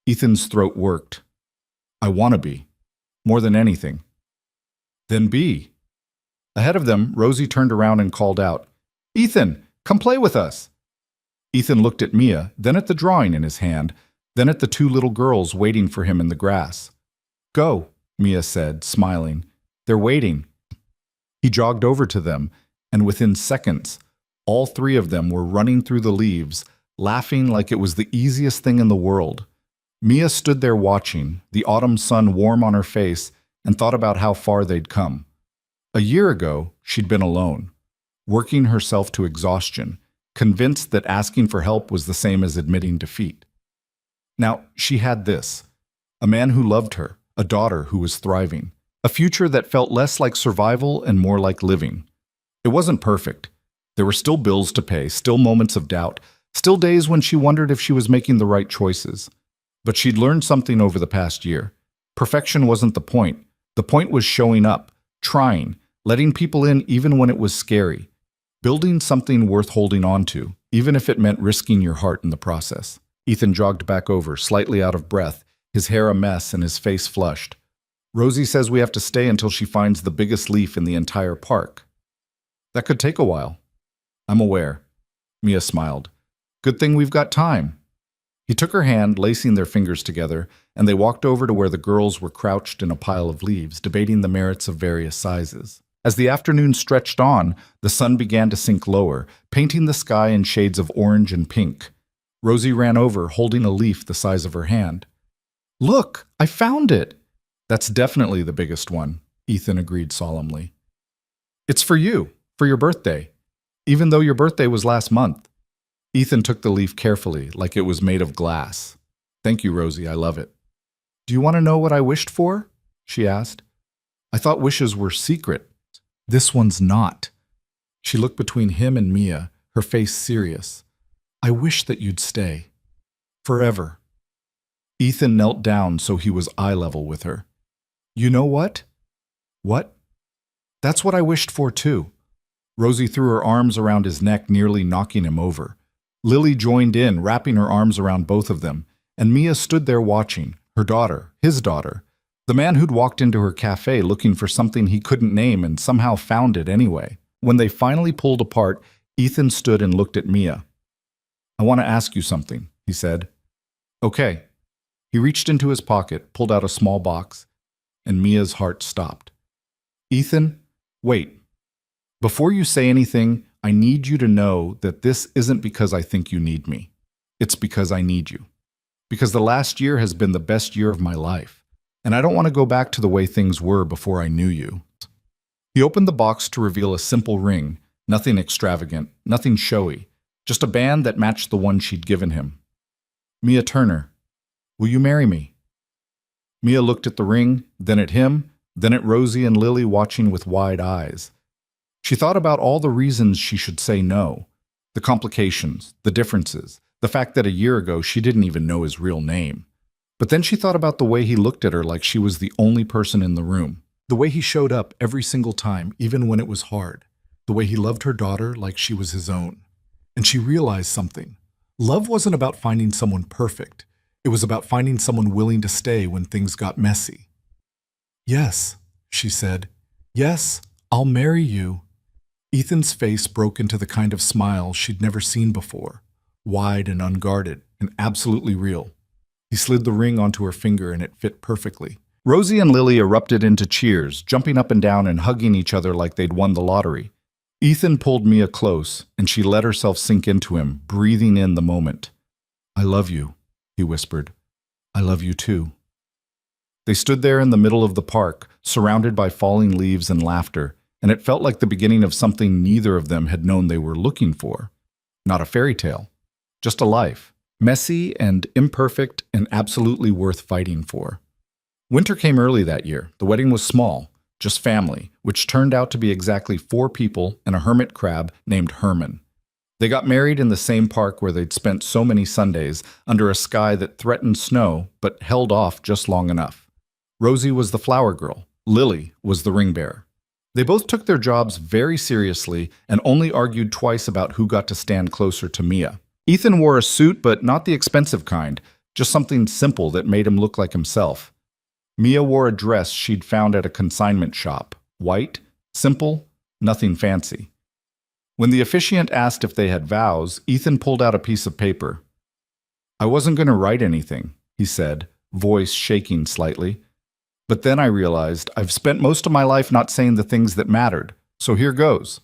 Ethan's throat worked. I want to be. More than anything. Then be. Ahead of them, Rosie turned around and called out, Ethan, come play with us. Ethan looked at Mia, then at the drawing in his hand, then at the 2 little girls waiting for him in the grass. Go, Mia said, smiling. They're waiting. He jogged over to them, and within seconds, all 3 of them were running through the leaves, laughing like it was the easiest thing in the world. Mia stood there watching, the autumn sun warm on her face, and thought about how far they'd come. A year ago, she'd been alone, working herself to exhaustion, convinced that asking for help was the same as admitting defeat. Now, she had this, a man who loved her, a daughter who was thriving, a future that felt less like survival and more like living. It wasn't perfect. There were still bills to pay, still moments of doubt, still days when she wondered if she was making the right choices. But she'd learned something over the past year. Perfection wasn't the point. The point was showing up, trying, letting people in even when it was scary, building something worth holding on to, even if it meant risking your heart in the process. Ethan jogged back over, slightly out of breath, his hair a mess and his face flushed. Rosie says we have to stay until she finds the biggest leaf in the entire park. That could take a while. I'm aware. Mia smiled. Good thing we've got time. He took her hand, lacing their fingers together, and they walked over to where the girls were crouched in a pile of leaves, debating the merits of various sizes. As the afternoon stretched on, the sun began to sink lower, painting the sky in shades of orange and pink. Rosie ran over, holding a leaf the size of her hand. Look, I found it! That's definitely the biggest one, Ethan agreed solemnly. It's for you, for your birthday, even though your birthday was last month. Ethan took the leaf carefully, like it was made of glass. Thank you, Rosie, I love it. Do you want to know what I wished for? She asked. I thought wishes were secret. This one's not. She looked between him and Mia, her face serious. I wish that you'd stay. Forever. Ethan knelt down so he was eye level with her. You know what? What? That's what I wished for too. Rosie threw her arms around his neck, nearly knocking him over. Lily joined in, wrapping her arms around both of them, and Mia stood there watching, her daughter, his daughter, the man who'd walked into her cafe looking for something he couldn't name and somehow found it anyway. When they finally pulled apart, Ethan stood and looked at Mia. I want to ask you something, he said. Okay. He reached into his pocket, pulled out a small box, and Mia's heart stopped. Ethan, wait. Before you say anything, I need you to know that this isn't because I think you need me. It's because I need you. Because the last year has been the best year of my life, and I don't want to go back to the way things were before I knew you. He opened the box to reveal a simple ring, nothing extravagant, nothing showy, just a band that matched the one she'd given him. Mia Turner, will you marry me? Mia looked at the ring, then at him, then at Rosie and Lily watching with wide eyes. She thought about all the reasons she should say no, the complications, the differences, the fact that a year ago she didn't even know his real name. But then she thought about the way he looked at her like she was the only person in the room, the way he showed up every single time, even when it was hard, the way he loved her daughter like she was his own. And she realized something. Love wasn't about finding someone perfect. It was about finding someone willing to stay when things got messy. Yes, she said. Yes, I'll marry you. Ethan's face broke into the kind of smile she'd never seen before, wide and unguarded and absolutely real. He slid the ring onto her finger and it fit perfectly. Rosie and Lily erupted into cheers, jumping up and down and hugging each other like they'd won the lottery. Ethan pulled Mia close, and she let herself sink into him, breathing in the moment. I love you, he whispered. I love you too. They stood there in the middle of the park, surrounded by falling leaves and laughter, and it felt like the beginning of something neither of them had known they were looking for. Not a fairy tale, just a life, messy and imperfect and absolutely worth fighting for. Winter came early that year. The wedding was small, just family, which turned out to be exactly 4 people and a hermit crab named Herman. They got married in the same park where they'd spent so many Sundays under a sky that threatened snow but held off just long enough. Rosie was the flower girl. Lily was the ring bearer. They both took their jobs very seriously and only argued twice about who got to stand closer to Mia. Ethan wore a suit, but not the expensive kind, just something simple that made him look like himself. Mia wore a dress she'd found at a consignment shop, white, simple, nothing fancy. When the officiant asked if they had vows, Ethan pulled out a piece of paper. I wasn't going to write anything, he said, voice shaking slightly. But then I realized I've spent most of my life not saying the things that mattered, so here goes.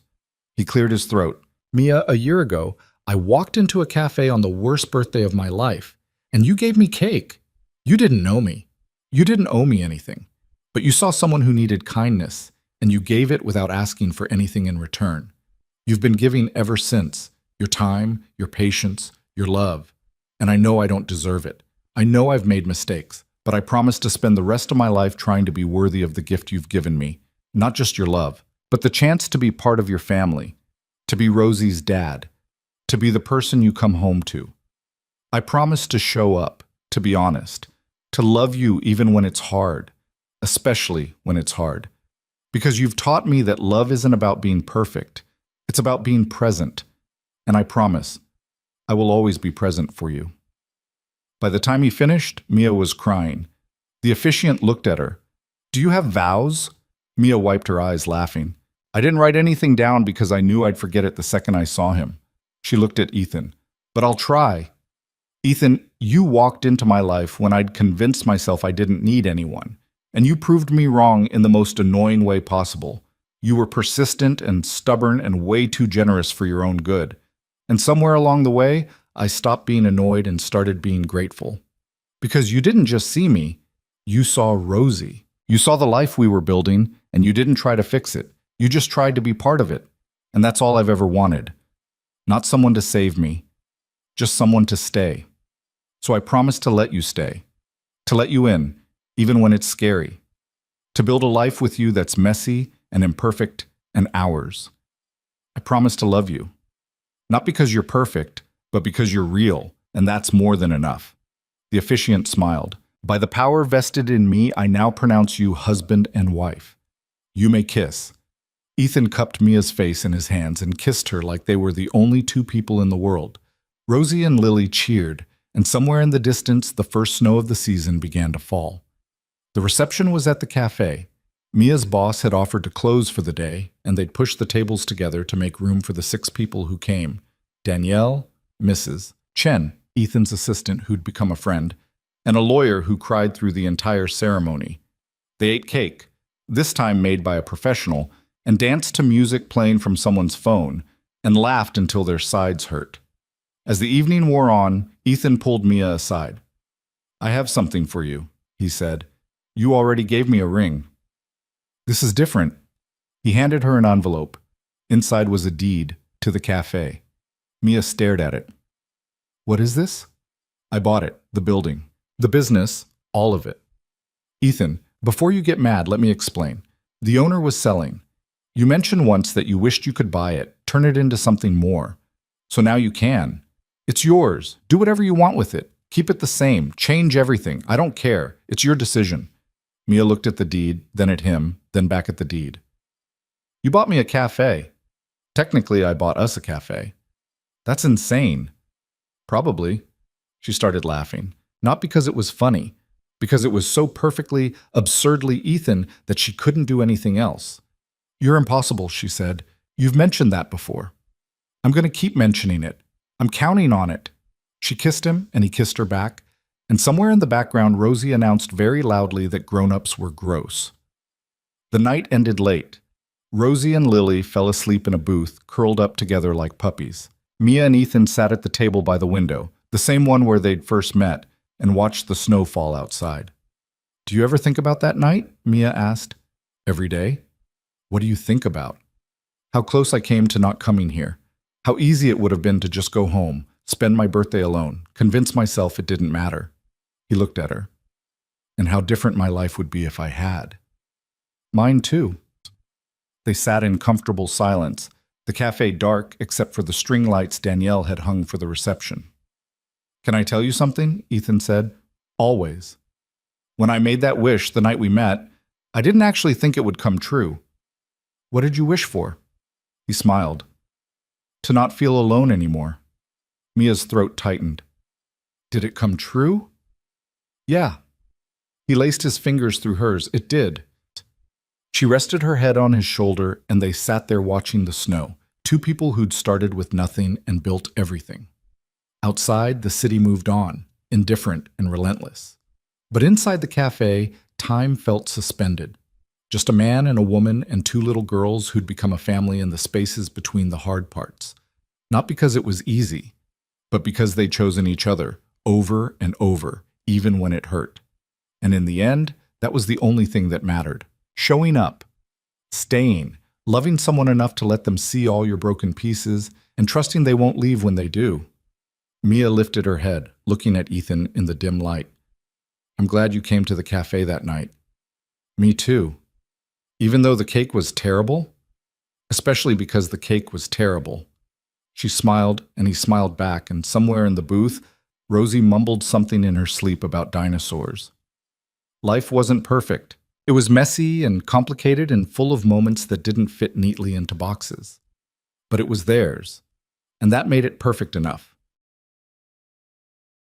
He cleared his throat. Mia, a year ago, I walked into a cafe on the worst birthday of my life, and you gave me cake. You didn't know me. You didn't owe me anything. But you saw someone who needed kindness, and you gave it without asking for anything in return. You've been giving ever since, your time, your patience, your love. And I know I don't deserve it. I know I've made mistakes. But I promise to spend the rest of my life trying to be worthy of the gift you've given me, not just your love, but the chance to be part of your family, to be Rosie's dad, to be the person you come home to. I promise to show up, to be honest, to love you even when it's hard, especially when it's hard, because you've taught me that love isn't about being perfect, it's about being present, and I promise I will always be present for you. By the time he finished, Mia was crying. The officiant looked at her. Do you have vows? Mia wiped her eyes, laughing. I didn't write anything down because I knew I'd forget it the second I saw him. She looked at Ethan. But I'll try. Ethan, you walked into my life when I'd convinced myself I didn't need anyone, and you proved me wrong in the most annoying way possible. You were persistent and stubborn and way too generous for your own good. And somewhere along the way, I stopped being annoyed and started being grateful. Because you didn't just see me, you saw Rosie. You saw the life we were building, and you didn't try to fix it. You just tried to be part of it. And that's all I've ever wanted. Not someone to save me, just someone to stay. So I promise to let you stay, to let you in, even when it's scary, to build a life with you that's messy and imperfect and ours. I promise to love you, not because you're perfect, but because you're real, and that's more than enough. The officiant smiled. By the power vested in me, I now pronounce you husband and wife. You may kiss. Ethan cupped Mia's face in his hands and kissed her like they were the only 2 people in the world. Rosie and Lily cheered, and somewhere in the distance, the first snow of the season began to fall. The reception was at the cafe. Mia's boss had offered to close for the day, and they'd pushed the tables together to make room for the 6 people who came. Danielle, Mrs. Chen, Ethan's assistant who'd become a friend, and a lawyer who cried through the entire ceremony. They ate cake, this time made by a professional, and danced to music playing from someone's phone, and laughed until their sides hurt. As the evening wore on, Ethan pulled Mia aside. I have something for you, he said. You already gave me a ring. This is different. He handed her an envelope. Inside was a deed to the cafe. Mia stared at it. What is this? I bought it, the building, the business, all of it. Ethan, before you get mad, let me explain. The owner was selling. You mentioned once that you wished you could buy it, turn it into something more. So now you can. It's yours. Do whatever you want with it. Keep it the same. Change everything. I don't care. It's your decision. Mia looked at the deed, then at him, then back at the deed. You bought me a cafe. Technically, I bought us a cafe. That's insane. Probably. She started laughing. Not because it was funny, because it was so perfectly, absurdly Ethan that she couldn't do anything else. You're impossible, she said. You've mentioned that before. I'm going to keep mentioning it. I'm counting on it. She kissed him, and he kissed her back, and somewhere in the background, Rosie announced very loudly that grown-ups were gross. The night ended late. Rosie and Lily fell asleep in a booth, curled up together like puppies. Mia and Ethan sat at the table by the window, the same one where they'd first met, and watched the snow fall outside. Do you ever think about that night? Mia asked. Every day? What do you think about? How close I came to not coming here. How easy it would have been to just go home, spend my birthday alone, convince myself it didn't matter. He looked at her. And how different my life would be if I had. Mine too. They sat in comfortable silence, the cafe dark except for the string lights Danielle had hung for the reception. Can I tell you something? Ethan said. Always. When I made that wish the night we met, I didn't actually think it would come true. What did you wish for? He smiled. To not feel alone anymore. Mia's throat tightened. Did it come true? Yeah. He laced his fingers through hers. It did. She rested her head on his shoulder, and they sat there watching the snow, two people who'd started with nothing and built everything. Outside, the city moved on, indifferent and relentless. But inside the cafe, time felt suspended. Just a man and a woman and two little girls who'd become a family in the spaces between the hard parts. Not because it was easy, but because they'd chosen each other, over and over, even when it hurt. And in the end, that was the only thing that mattered. Showing up, staying, loving someone enough to let them see all your broken pieces, and trusting they won't leave when they do. Mia lifted her head, looking at Ethan in the dim light. I'm glad you came to the cafe that night. Me too. Even though the cake was terrible, especially because the cake was terrible. She smiled, and he smiled back, and somewhere in the booth, Rosie mumbled something in her sleep about dinosaurs. Life wasn't perfect. It was messy and complicated and full of moments that didn't fit neatly into boxes. But it was theirs, and that made it perfect enough.